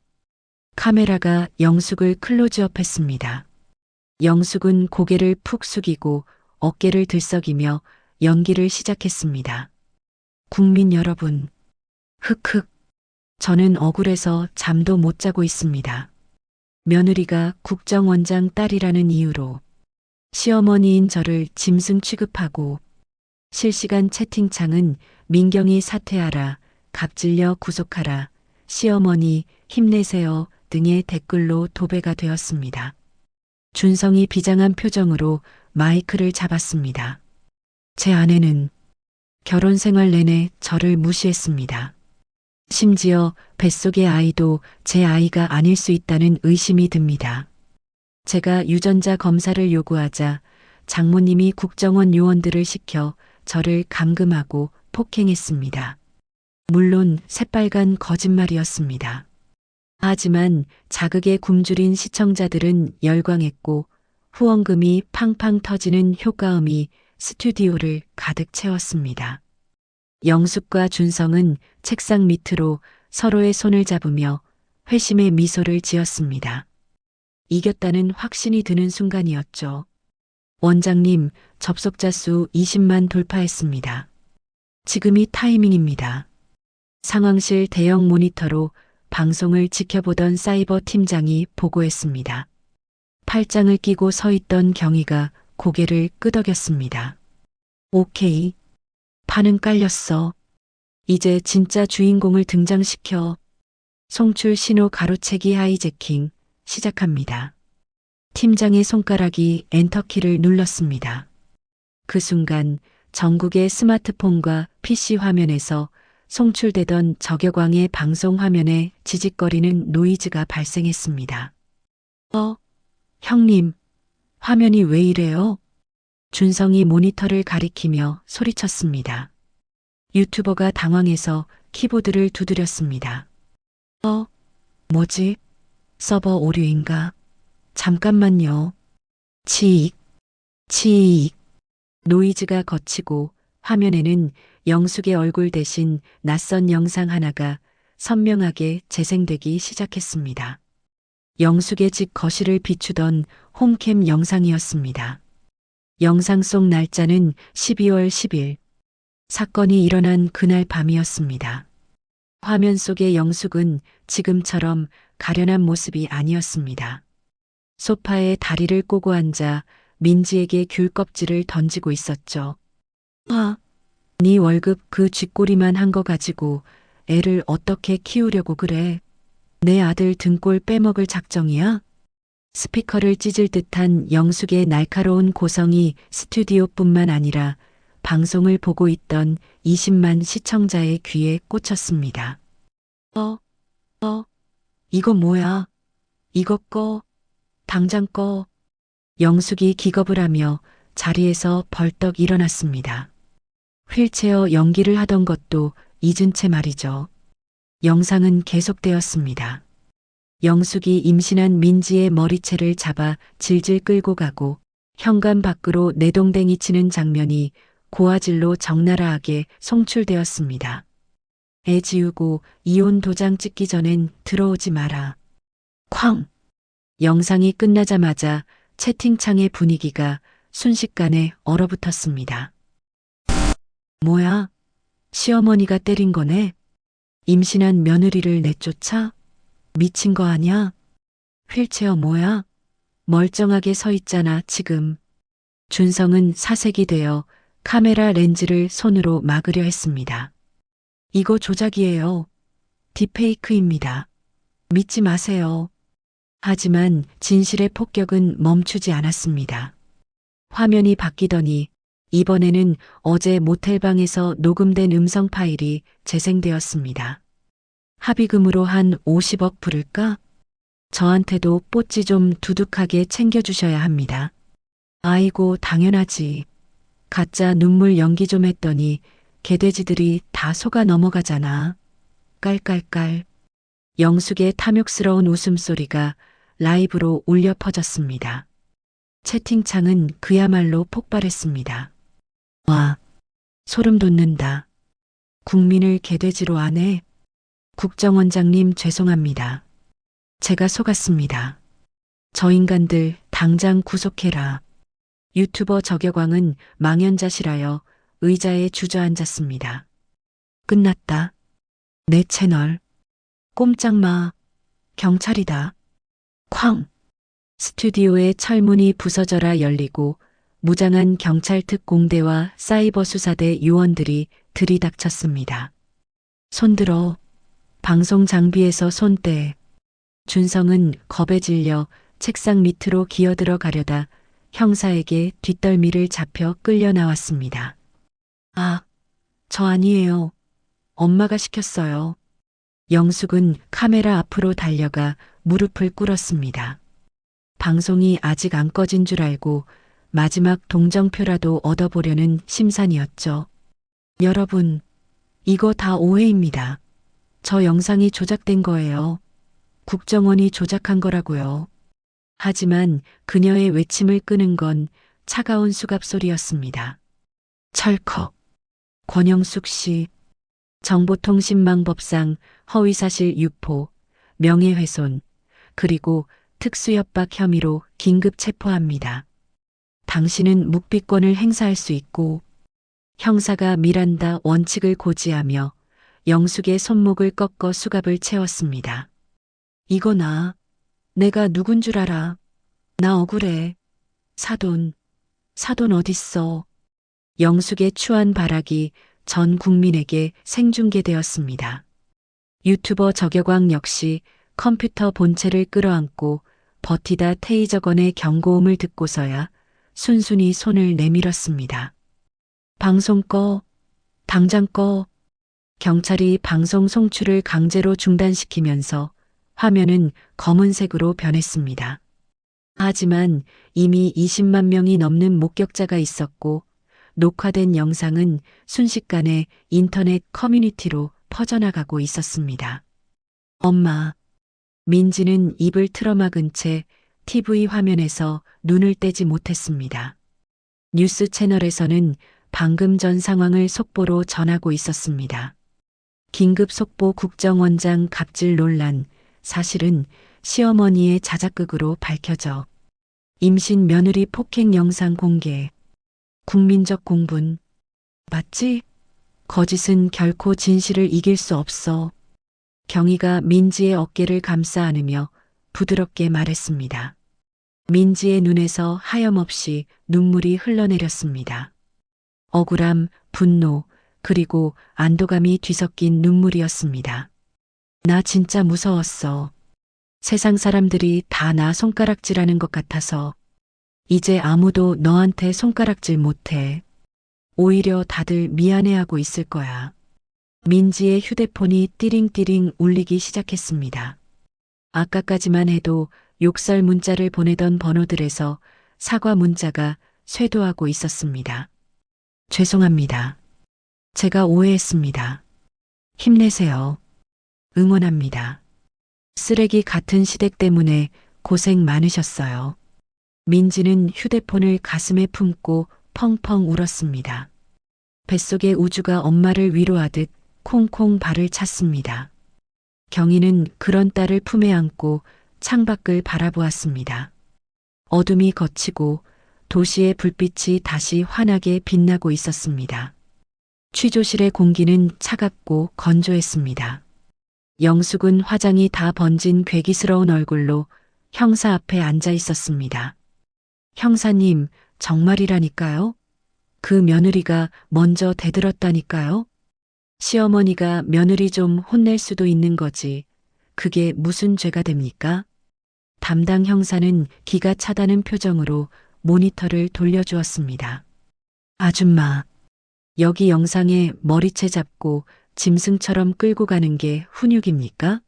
카메라가 영숙을 클로즈업했습니다. 영숙은 고개를 푹 숙이고 어깨를 들썩이며 연기를 시작했습니다. 국민 여러분, 흑흑. 저는 억울해서 잠도 못 자고 있습니다. 며느리가 국정원장 딸이라는 이유로 시어머니인 저를 짐승 취급하고 실시간 채팅창은 민경이 사퇴하라, 갑질녀 구속하라, 시어머니 힘내세요 등의 댓글로 도배가 되었습니다. 준성이 비장한 표정으로 마이크를 잡았습니다. 제 아내는 결혼 생활 내내 저를 무시했습니다. 심지어 뱃속의 아이도 제 아이가 아닐 수 있다는 의심이 듭니다. 제가 유전자 검사를 요구하자 장모님이 국정원 요원들을 시켜 저를 감금하고 폭행했습니다. 물론 새빨간 거짓말이었습니다. 하지만 자극에 굶주린 시청자들은 열광했고 후원금이 팡팡 터지는 효과음이 스튜디오를 가득 채웠습니다. 영숙과 준성은 책상 밑으로 서로의 손을 잡으며 회심의 미소를 지었습니다. 이겼다는 확신이 드는 순간이었죠. 원장님, 접속자 수 20만 돌파했습니다. 지금이 타이밍입니다. 상황실 대형 모니터로 방송을 지켜보던 사이버 팀장이 보고했습니다. 팔짱을 끼고 서 있던 경희가 고개를 끄덕였습니다. 오케이. 판은 깔렸어. 이제 진짜 주인공을 등장시켜 송출 신호 가로채기 하이제킹 시작합니다. 팀장의 손가락이 엔터키를 눌렀습니다. 그 순간 전국의 스마트폰과 PC 화면에서 송출되던 저격왕의 방송 화면에 지직거리는 노이즈가 발생했습니다. 형님, 화면이 왜 이래요? 준성이 모니터를 가리키며 소리쳤습니다. 유튜버가 당황해서 키보드를 두드렸습니다. 뭐지? 서버 오류인가? 잠깐만요. 치익, 치익. 노이즈가 거치고 화면에는 영숙의 얼굴 대신 낯선 영상 하나가 선명하게 재생되기 시작했습니다. 영숙의 집 거실을 비추던 홈캠 영상이었습니다. 영상 속 날짜는 12월 10일. 사건이 일어난 그날 밤이었습니다. 화면 속의 영숙은 지금처럼 가련한 모습이 아니었습니다. 소파에 다리를 꼬고 앉아 민지에게 귤 껍질을 던지고 있었죠. 네 월급 그 쥐꼬리만 한 거 가지고 애를 어떻게 키우려고 그래? 내 아들 등골 빼먹을 작정이야? 스피커를 찢을 듯한 영숙의 날카로운 고성이 스튜디오뿐만 아니라 방송을 보고 있던 20만 시청자의 귀에 꽂혔습니다. 이거 뭐야? 이거 꺼. 당장 꺼. 영숙이 기겁을 하며 자리에서 벌떡 일어났습니다. 휠체어 연기를 하던 것도 잊은 채 말이죠. 영상은 계속되었습니다. 영숙이 임신한 민지의 머리채를 잡아 질질 끌고 가고 현관 밖으로 내동댕이 치는 장면이 고화질로 적나라하게 송출되었습니다. 애 지우고 이혼 도장 찍기 전엔 들어오지 마라. 쾅! 영상이 끝나자마자 채팅창의 분위기가 순식간에 얼어붙었습니다. 뭐야? 시어머니가 때린 거네? 임신한 며느리를 내쫓아? 미친 거 아냐? 휠체어 뭐야? 멀쩡하게 서 있잖아, 지금. 준성은 사색이 되어 카메라 렌즈를 손으로 막으려 했습니다. 이거 조작이에요. 딥페이크입니다. 믿지 마세요. 하지만 진실의 폭격은 멈추지 않았습니다. 화면이 바뀌더니 이번에는 어제 모텔방에서 녹음된 음성 파일이 재생되었습니다. 합의금으로 한 50억 부를까? 저한테도 뽀찌 좀 두둑하게 챙겨주셔야 합니다. 아이고, 당연하지. 가짜 눈물 연기 좀 했더니 개돼지들이 다 속아 넘어가잖아. 깔깔깔. 영숙의 탐욕스러운 웃음소리가 라이브로 울려 퍼졌습니다. 채팅창은 그야말로 폭발했습니다. 와, 소름 돋는다. 국민을 개돼지로 안 해? 국정원장님 죄송합니다. 제가 속았습니다. 저 인간들 당장 구속해라. 유튜버 저격왕은 망연자실하여 의자에 주저앉았습니다. 끝났다. 내 채널. 꼼짝 마. 경찰이다. 쾅. 스튜디오의 철문이 부서져라 열리고 무장한 경찰 특공대와 사이버 수사대 요원들이 들이닥쳤습니다. 손들어. 방송 장비에서 손 떼. 준성은 겁에 질려 책상 밑으로 기어들어 가려다 형사에게 뒷덜미를 잡혀 끌려 나왔습니다. 저 아니에요. 엄마가 시켰어요. 영숙은 카메라 앞으로 달려가 무릎을 꿇었습니다. 방송이 아직 안 꺼진 줄 알고 마지막 동정표라도 얻어보려는 심산이었죠. 여러분, 이거 다 오해입니다. 저 영상이 조작된 거예요. 국정원이 조작한 거라고요. 하지만 그녀의 외침을 끄는 건 차가운 수갑 소리였습니다. 철컥. 권영숙 씨. 정보통신망법상 허위사실 유포, 명예훼손, 그리고 특수협박 혐의로 긴급 체포합니다. 당신은 묵비권을 행사할 수 있고 형사가 미란다 원칙을 고지하며 영숙의 손목을 꺾어 수갑을 채웠습니다. 이거 내가 누군 줄 알아. 나 억울해. 사돈 어딨어. 영숙의 추한 발악이 전 국민에게 생중계되었습니다. 유튜버 저격왕 역시 컴퓨터 본체를 끌어안고 버티다 테이저건의 경고음을 듣고서야 순순히 손을 내밀었습니다. 방송 꺼, 당장 꺼. 경찰이 방송 송출을 강제로 중단시키면서 화면은 검은색으로 변했습니다. 하지만 이미 20만 명이 넘는 목격자가 있었고 녹화된 영상은 순식간에 인터넷 커뮤니티로 퍼져나가고 있었습니다. 엄마. 민지는 입을 틀어막은 채 TV 화면에서 눈을 떼지 못했습니다. 뉴스 채널에서는 방금 전 상황을 속보로 전하고 있었습니다. 긴급 속보 국정원장 갑질 논란, 사실은 시어머니의 자작극으로 밝혀져 임신 며느리 폭행 영상 공개, 국민적 공분. 맞지? 거짓은 결코 진실을 이길 수 없어. 경희가 민지의 어깨를 감싸 안으며 부드럽게 말했습니다. 민지의 눈에서 하염없이 눈물이 흘러내렸습니다. 억울함, 분노, 그리고 안도감이 뒤섞인 눈물이었습니다. 나 진짜 무서웠어. 세상 사람들이 다 나 손가락질하는 것 같아서 이제 아무도 너한테 손가락질 못해. 오히려 다들 미안해하고 있을 거야. 민지의 휴대폰이 띠링띠링 울리기 시작했습니다. 아까까지만 해도 욕설 문자를 보내던 번호들에서 사과 문자가 쇄도하고 있었습니다. 죄송합니다. 제가 오해했습니다. 힘내세요. 응원합니다. 쓰레기 같은 시댁 때문에 고생 많으셨어요. 민지는 휴대폰을 가슴에 품고 펑펑 울었습니다. 뱃속의 우주가 엄마를 위로하듯 콩콩 발을 찼습니다. 경희는 그런 딸을 품에 안고 창밖을 바라보았습니다. 어둠이 걷히고 도시의 불빛이 다시 환하게 빛나고 있었습니다. 취조실의 공기는 차갑고 건조했습니다. 영숙은 화장이 다 번진 괴기스러운 얼굴로 형사 앞에 앉아 있었습니다. 형사님, 정말이라니까요? 그 며느리가 먼저 대들었다니까요? 시어머니가 며느리 좀 혼낼 수도 있는 거지. 그게 무슨 죄가 됩니까? 담당 형사는 기가 차다는 표정으로 모니터를 돌려주었습니다. 아줌마, 여기 영상에 머리채 잡고 짐승처럼 끌고 가는 게 훈육입니까?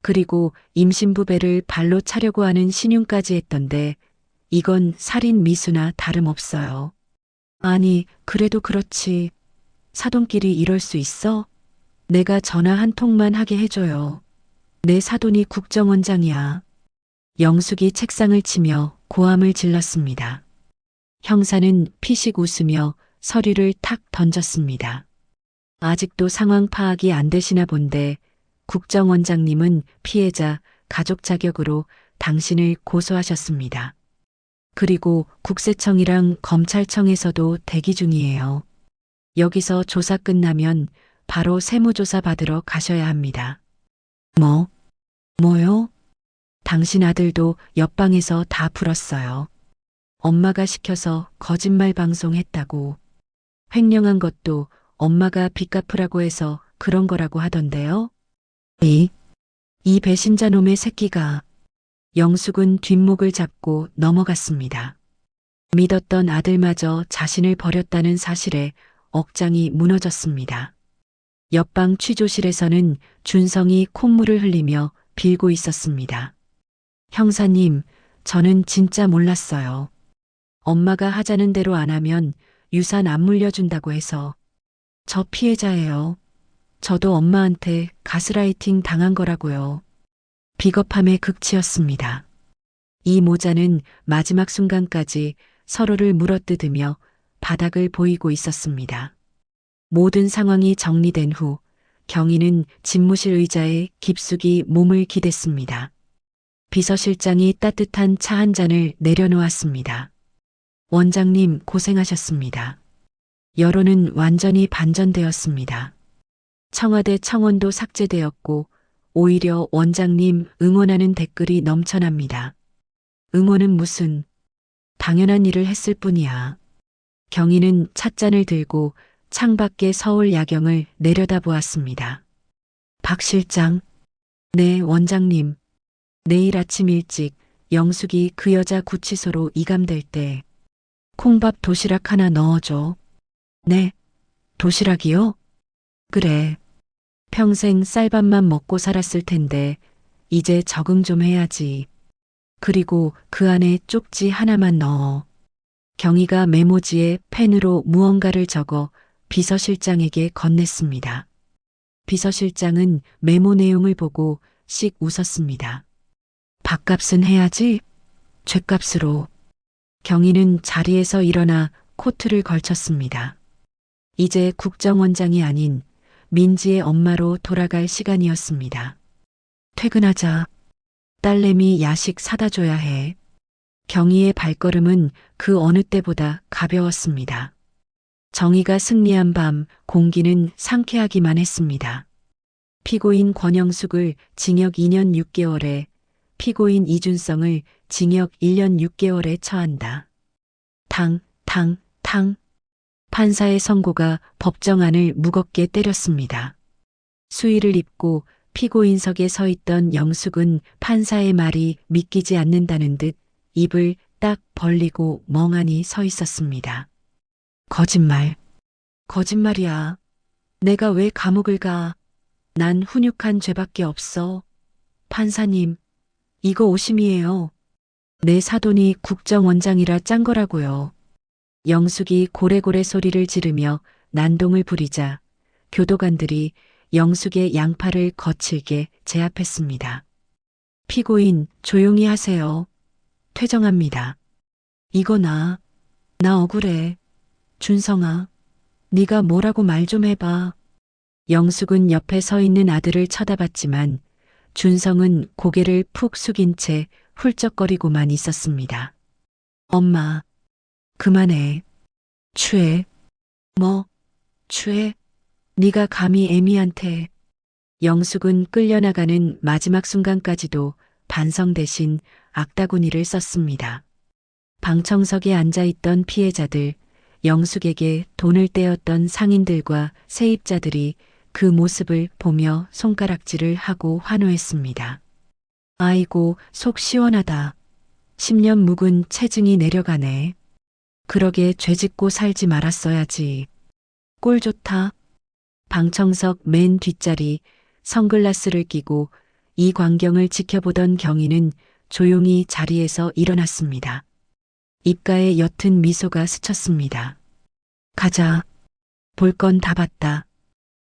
그리고 임신부 배를 발로 차려고 하는 신용까지 했던데 이건 살인 미수나 다름없어요. 아니, 그래도 그렇지. 사돈끼리 이럴 수 있어? 내가 전화 한 통만 하게 해줘요. 내 사돈이 국정원장이야. 영숙이 책상을 치며 고함을 질렀습니다. 형사는 피식 웃으며 서류를 탁 던졌습니다. 아직도 상황 파악이 안 되시나 본데 국정원장님은 피해자 가족 자격으로 당신을 고소하셨습니다. 그리고 국세청이랑 검찰청에서도 대기 중이에요. 여기서 조사 끝나면 바로 세무조사 받으러 가셔야 합니다. 뭐요? 당신 아들도 옆방에서 다 풀었어요. 엄마가 시켜서 거짓말 방송했다고. 횡령한 것도 엄마가 빚 갚으라고 해서 그런 거라고 하던데요. 이 배신자 놈의 새끼가. 영숙은 뒷목을 잡고 넘어갔습니다. 믿었던 아들마저 자신을 버렸다는 사실에 억장이 무너졌습니다. 옆방 취조실에서는 준성이 콧물을 흘리며 빌고 있었습니다. 형사님, 저는 진짜 몰랐어요. 엄마가 하자는 대로 안 하면 유산 안 물려준다고 해서. 저 피해자예요. 저도 엄마한테 가스라이팅 당한 거라고요. 비겁함의 극치였습니다. 이 모자는 마지막 순간까지 서로를 물어뜯으며 바닥을 보이고 있었습니다. 모든 상황이 정리된 후 경희는 집무실 의자에 깊숙이 몸을 기댔습니다. 비서실장이 따뜻한 차 한 잔을 내려놓았습니다. 원장님 고생하셨습니다. 여론은 완전히 반전되었습니다. 청와대 청원도 삭제되었고 오히려 원장님 응원하는 댓글이 넘쳐납니다. 응원은 무슨 당연한 일을 했을 뿐이야. 경희는 찻잔을 들고 창밖의 서울 야경을 내려다보았습니다. 박 실장. 네, 원장님. 내일 아침 일찍 영숙이 그 여자 구치소로 이감될 때 콩밥 도시락 하나 넣어줘. 네, 도시락이요? 그래. 평생 쌀밥만 먹고 살았을 텐데 이제 적응 좀 해야지. 그리고 그 안에 쪽지 하나만 넣어. 경희가 메모지에 펜으로 무언가를 적어 비서실장에게 건넸습니다. 비서실장은 메모 내용을 보고 씩 웃었습니다. 밥값은 해야지. 죗값으로. 경희는 자리에서 일어나 코트를 걸쳤습니다. 이제 국정원장이 아닌 민지의 엄마로 돌아갈 시간이었습니다. 퇴근하자. 딸내미 야식 사다 줘야 해. 경희의 발걸음은 그 어느 때보다 가벼웠습니다. 정의가 승리한 밤 공기는 상쾌하기만 했습니다. 피고인 권영숙을 징역 2년 6개월에, 피고인 이준성을 징역 1년 6개월에 처한다. 탕. 판사의 선고가 법정 안을 무겁게 때렸습니다. 수의를 입고 피고인석에 서 있던 영숙은 판사의 말이 믿기지 않는다는 듯 입을 딱 벌리고 멍하니 서 있었습니다. 거짓말. 거짓말이야. 내가 왜 감옥을 가? 난 훈육한 죄밖에 없어. 판사님, 이거 오심이에요. 내 사돈이 국정원장이라 짠 거라고요. 영숙이 고래고래 소리를 지르며 난동을 부리자 교도관들이 영숙의 양팔을 거칠게 제압했습니다. 피고인, 조용히 하세요. 퇴정합니다. 이거 나 억울해. 준성아, 네가 뭐라고 말 좀 해봐. 영숙은 옆에 서 있는 아들을 쳐다봤지만 준성은 고개를 푹 숙인 채 훌쩍거리고만 있었습니다. 엄마, 그만해. 취해. 뭐, 취해? 네가 감히 애미한테. 영숙은 끌려나가는 마지막 순간까지도 반성 대신 악다구니를 썼습니다. 방청석에 앉아있던 피해자들, 영숙에게 돈을 떼었던 상인들과 세입자들이 그 모습을 보며 손가락질을 하고 환호했습니다. 아이고, 속 시원하다. 10년 묵은 체증이 내려가네. 그러게 죄짓고 살지 말았어야지. 꼴 좋다. 방청석 맨 뒷자리 선글라스를 끼고 이 광경을 지켜보던 경희는 조용히 자리에서 일어났습니다. 입가에 옅은 미소가 스쳤습니다. 가자. 볼 건 다 봤다.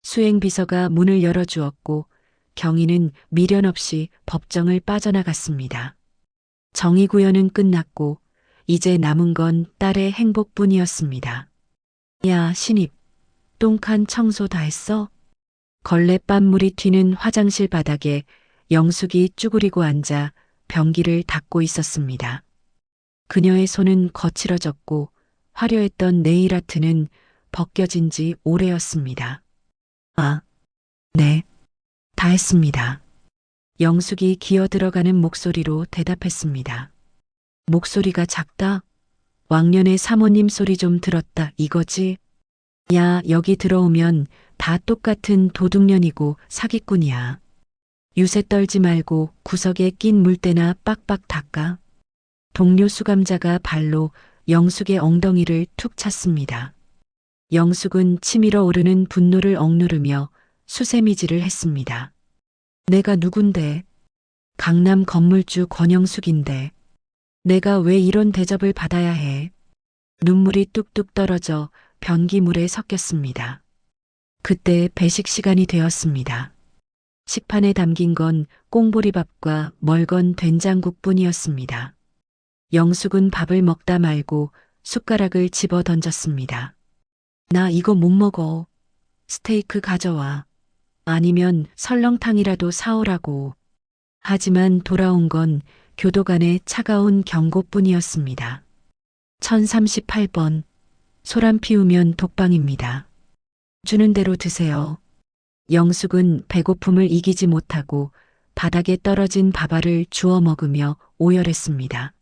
수행비서가 문을 열어주었고 경희는 미련 없이 법정을 빠져나갔습니다. 정의구현은 끝났고 이제 남은 건 딸의 행복뿐이었습니다. 야, 신입. 똥칸 청소 다 했어? 걸레빤물이 튀는 화장실 바닥에 영숙이 쭈그리고 앉아 변기를 닦고 있었습니다. 그녀의 손은 거칠어졌고 화려했던 네일아트는 벗겨진 지 오래였습니다. 아, 네. 다 했습니다. 영숙이 기어 들어가는 목소리로 대답했습니다. 목소리가 작다? 왕년의 사모님 소리 좀 들었다 이거지? 야, 여기 들어오면 다 똑같은 도둑년이고 사기꾼이야. 유세 떨지 말고 구석에 낀 물때나 빡빡 닦아. 동료 수감자가 발로 영숙의 엉덩이를 툭 찼습니다. 영숙은 치밀어 오르는 분노를 억누르며 수세미질을 했습니다. 내가 누군데? 강남 건물주 권영숙인데. 내가 왜 이런 대접을 받아야 해? 눈물이 뚝뚝 떨어져 변기물에 섞였습니다. 그때 배식 시간이 되었습니다. 식판에 담긴 건 꽁보리밥과 멀건 된장국뿐이었습니다. 영숙은 밥을 먹다 말고 숟가락을 집어 던졌습니다. 나 이거 못 먹어. 스테이크 가져와. 아니면 설렁탕이라도 사오라고. 하지만 돌아온 건 교도관의 차가운 경고뿐이었습니다. 1038번. 소란 피우면 독방입니다. 주는 대로 드세요. 영숙은 배고픔을 이기지 못하고 바닥에 떨어진 밥알을 주워 먹으며 오열했습니다.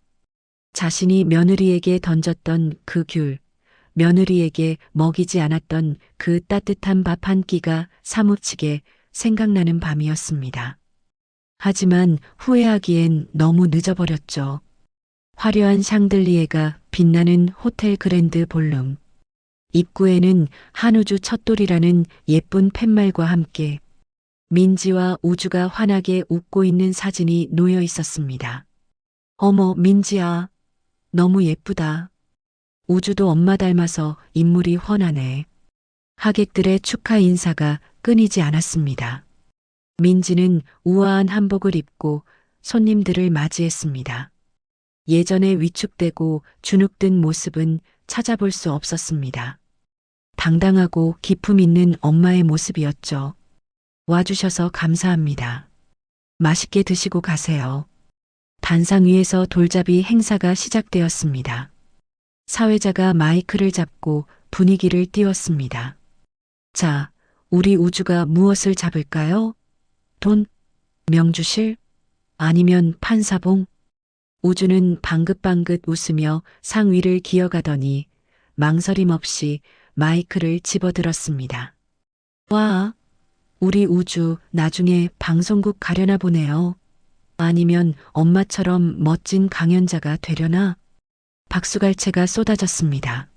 자신이 며느리에게 던졌던 그 귤, 며느리에게 먹이지 않았던 그 따뜻한 밥 한 끼가 사무치게 생각나는 밤이었습니다. 하지만 후회하기엔 너무 늦어버렸죠. 화려한 샹들리에가 빛나는 호텔 그랜드 볼룸. 입구에는 한우주 첫돌이라는 예쁜 팻말과 함께 민지와 우주가 환하게 웃고 있는 사진이 놓여 있었습니다. 어머, 민지야. 너무 예쁘다. 우주도 엄마 닮아서 인물이 훤하네. 하객들의 축하 인사가 끊이지 않았습니다. 민지는 우아한 한복을 입고 손님들을 맞이했습니다. 예전에 위축되고 주눅든 모습은 찾아볼 수 없었습니다. 당당하고 기품 있는 엄마의 모습이었죠. 와주셔서 감사합니다. 맛있게 드시고 가세요. 단상 위에서 돌잡이 행사가 시작되었습니다. 사회자가 마이크를 잡고 분위기를 띄웠습니다. 자, 우리 우주가 무엇을 잡을까요? 돈? 명주실? 아니면 판사봉? 우주는 방긋방긋 웃으며 상 위를 기어가더니 망설임 없이 마이크를 집어들었습니다. 와, 우리 우주 나중에 방송국 가려나 보네요. 아니면 엄마처럼 멋진 강연자가 되려나? 박수갈채가 쏟아졌습니다.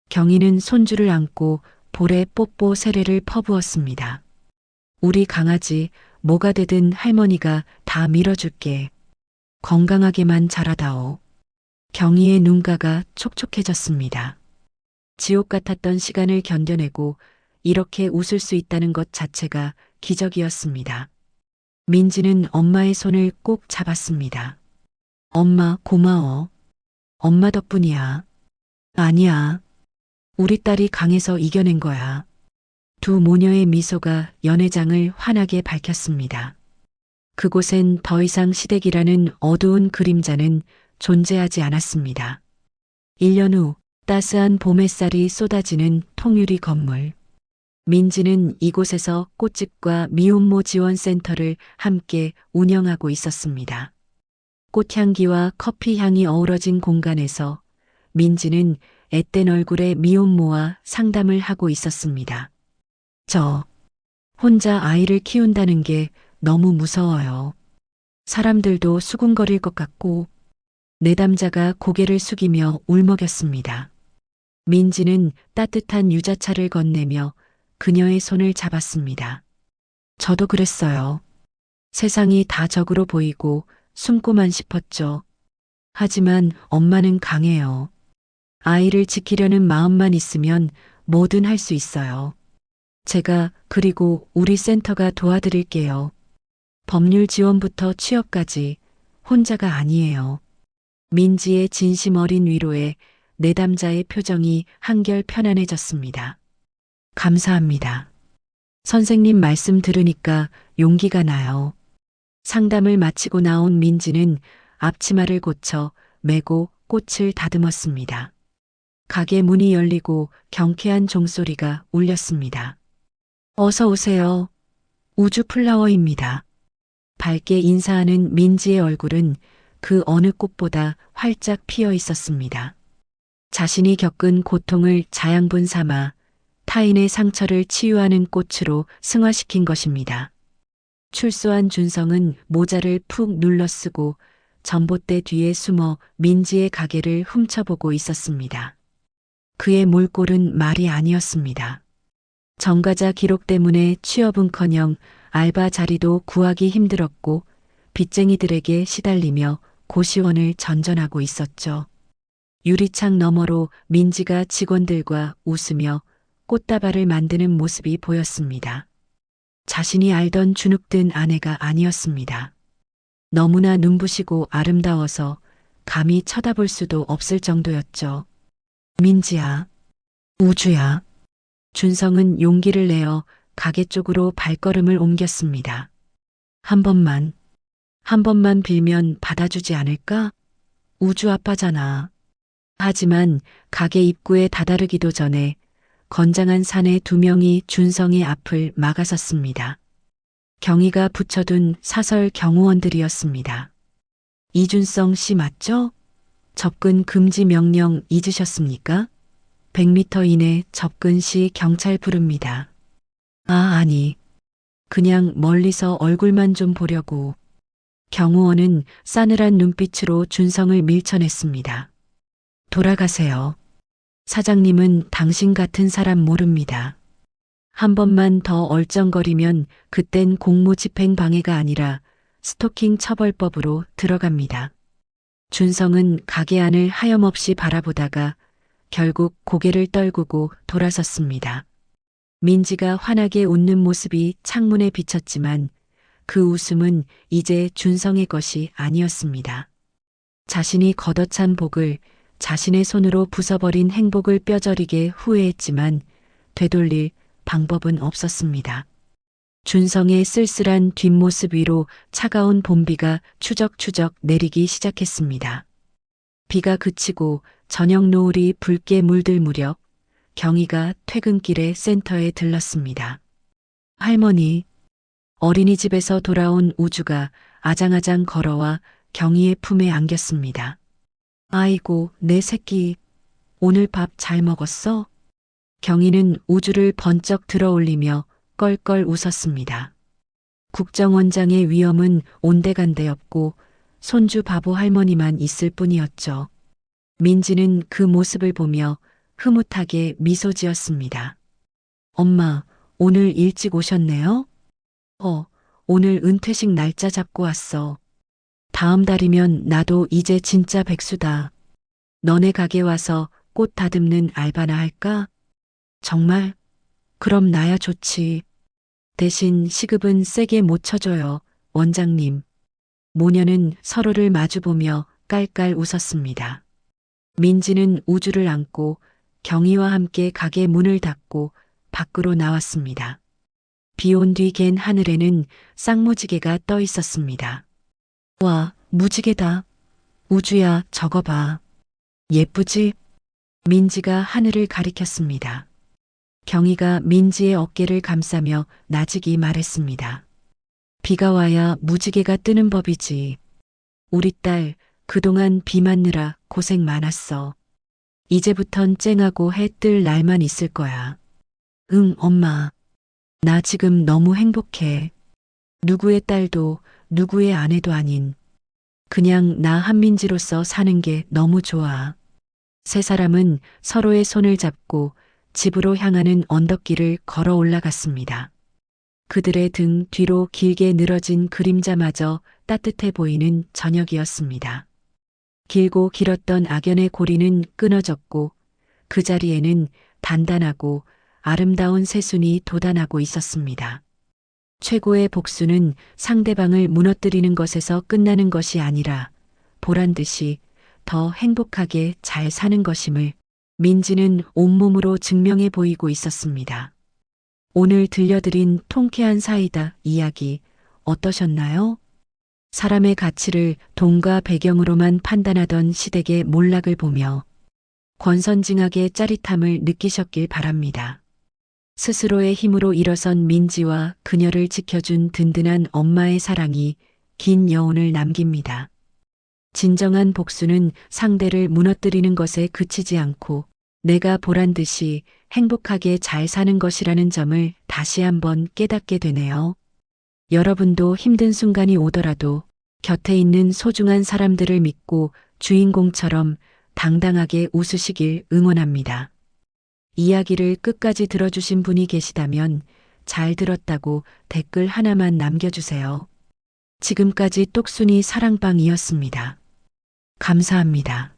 경희는 손주를 안고 볼에 뽀뽀 세례를 퍼부었습니다. 우리 강아지 뭐가 되든 할머니가 다 밀어줄게. 건강하게만 자라다오. 경희의 눈가가 촉촉해졌습니다. 지옥 같았던 시간을 견뎌내고 이렇게 웃을 수 있다는 것 자체가 기적이었습니다. 민지는 엄마의 손을 꼭 잡았습니다. 엄마 고마워. 엄마 덕분이야. 아니야. 우리 딸이 강해서 이겨낸 거야. 두 모녀의 미소가 연회장을 환하게 밝혔습니다. 그곳엔 더 이상 시댁이라는 어두운 그림자는 존재하지 않았습니다. 1년 후 따스한 봄 햇살이 쏟아지는 통유리 건물. 민지는 이곳에서 꽃집과 미혼모 지원센터를 함께 운영하고 있었습니다. 꽃향기와 커피향이 어우러진 공간에서 민지는 앳된 얼굴의 미혼모와 상담을 하고 있었습니다. 저 혼자 아이를 키운다는 게 너무 무서워요. 사람들도 수군거릴 것 같고. 내담자가 고개를 숙이며 울먹였습니다. 민지는 따뜻한 유자차를 건네며 그녀의 손을 잡았습니다. 저도 그랬어요. 세상이 다 적으로 보이고 숨고만 싶었죠. 하지만 엄마는 강해요. 아이를 지키려는 마음만 있으면 뭐든 할 수 있어요. 제가 그리고 우리 센터가 도와드릴게요. 법률 지원부터 취업까지 혼자가 아니에요. 민지의 진심 어린 위로에 내담자의 표정이 한결 편안해졌습니다. 감사합니다. 선생님 말씀 들으니까 용기가 나요. 상담을 마치고 나온 민지는 앞치마를 고쳐 메고 꽃을 다듬었습니다. 가게 문이 열리고 경쾌한 종소리가 울렸습니다. 어서 오세요. 우주 플라워입니다. 밝게 인사하는 민지의 얼굴은 그 어느 꽃보다 활짝 피어 있었습니다. 자신이 겪은 고통을 자양분 삼아 타인의 상처를 치유하는 꽃으로 승화시킨 것입니다. 출소한 준성은 모자를 푹 눌러쓰고 전봇대 뒤에 숨어 민지의 가게를 훔쳐보고 있었습니다. 그의 몰골은 말이 아니었습니다. 정과자 기록 때문에 취업은커녕 알바 자리도 구하기 힘들었고 빚쟁이들에게 시달리며 고시원을 전전하고 있었죠. 유리창 너머로 민지가 직원들과 웃으며 꽃다발을 만드는 모습이 보였습니다. 자신이 알던 주눅든 아내가 아니었습니다. 너무나 눈부시고 아름다워서 감히 쳐다볼 수도 없을 정도였죠. 민지야, 우주야. 준성은 용기를 내어 가게 쪽으로 발걸음을 옮겼습니다. 한 번만 빌면 받아주지 않을까? 우주 아빠잖아. 하지만 가게 입구에 다다르기도 전에 건장한 사내 두 명이 준성의 앞을 막아섰습니다. 경희가 붙여둔 사설 경호원들이었습니다. 이준성 씨 맞죠? 접근 금지 명령 잊으셨습니까? 100m 이내 접근 시 경찰 부릅니다. 아니. 그냥 멀리서 얼굴만 좀 보려고. 경호원은 싸늘한 눈빛으로 준성을 밀쳐냈습니다. 돌아가세요. 사장님은 당신 같은 사람 모릅니다. 한 번만 더 얼쩡거리면 그땐 공무집행 방해가 아니라 스토킹 처벌법으로 들어갑니다. 준성은 가게 안을 하염없이 바라보다가 결국 고개를 떨구고 돌아섰습니다. 민지가 환하게 웃는 모습이 창문에 비쳤지만 그 웃음은 이제 준성의 것이 아니었습니다. 자신이 걷어찬 복을 자신의 손으로 부숴버린 행복을 뼈저리게 후회했지만 되돌릴 방법은 없었습니다. 준성의 쓸쓸한 뒷모습 위로 차가운 봄비가 추적추적 내리기 시작했습니다. 비가 그치고 저녁 노을이 붉게 물들 무렵 경희가 퇴근길에 센터에 들렀습니다. 할머니, 어린이집에서 돌아온 우주가 아장아장 걸어와 경희의 품에 안겼습니다. 아이고, 내 새끼, 오늘 밥 잘 먹었어? 경희는 우주를 번쩍 들어올리며 껄껄 웃었습니다. 국정원장의 위엄은 온데간데 없고 손주 바보 할머니만 있을 뿐이었죠. 민지는 그 모습을 보며 흐뭇하게 미소 지었습니다. 엄마, 오늘 일찍 오셨네요? 오늘 은퇴식 날짜 잡고 왔어. 다음 달이면 나도 이제 진짜 백수다. 너네 가게 와서 꽃 다듬는 알바나 할까? 정말? 그럼 나야 좋지. 대신 시급은 세게 못 쳐줘요, 원장님. 모녀는 서로를 마주보며 깔깔 웃었습니다. 민지는 우주를 안고 경희와 함께 가게 문을 닫고 밖으로 나왔습니다. 비 온 뒤 갠 하늘에는 쌍무지개가 떠 있었습니다. 와, 무지개다. 우주야, 저거 봐. 예쁘지? 민지가 하늘을 가리켰습니다. 경희가 민지의 어깨를 감싸며 나직이 말했습니다. 비가 와야 무지개가 뜨는 법이지. 우리 딸 그동안 비 맞느라 고생 많았어. 이제부턴 쨍하고 해 뜰 날만 있을 거야. 응, 엄마. 나 지금 너무 행복해. 누구의 딸도 누구의 아내도 아닌 그냥 나 한민지로서 사는 게 너무 좋아. 세 사람은 서로의 손을 잡고 집으로 향하는 언덕길을 걸어 올라갔습니다. 그들의 등 뒤로 길게 늘어진 그림자마저 따뜻해 보이는 저녁이었습니다. 길고 길었던 악연의 고리는 끊어졌고 그 자리에는 단단하고 아름다운 새순이 돋아나고 있었습니다. 최고의 복수는 상대방을 무너뜨리는 것에서 끝나는 것이 아니라 보란 듯이 더 행복하게 잘 사는 것임을 민지는 온몸으로 증명해 보이고 있었습니다. 오늘 들려드린 통쾌한 사이다 이야기 어떠셨나요? 사람의 가치를 돈과 배경으로만 판단하던 시댁의 몰락을 보며 권선징악의 짜릿함을 느끼셨길 바랍니다. 스스로의 힘으로 일어선 민지와 그녀를 지켜준 든든한 엄마의 사랑이 긴 여운을 남깁니다. 진정한 복수는 상대를 무너뜨리는 것에 그치지 않고 내가 보란 듯이 행복하게 잘 사는 것이라는 점을 다시 한번 깨닫게 되네요. 여러분도 힘든 순간이 오더라도 곁에 있는 소중한 사람들을 믿고 주인공처럼 당당하게 웃으시길 응원합니다. 이야기를 끝까지 들어주신 분이 계시다면 잘 들었다고 댓글 하나만 남겨주세요. 지금까지 똑순이 사랑방이었습니다. 감사합니다.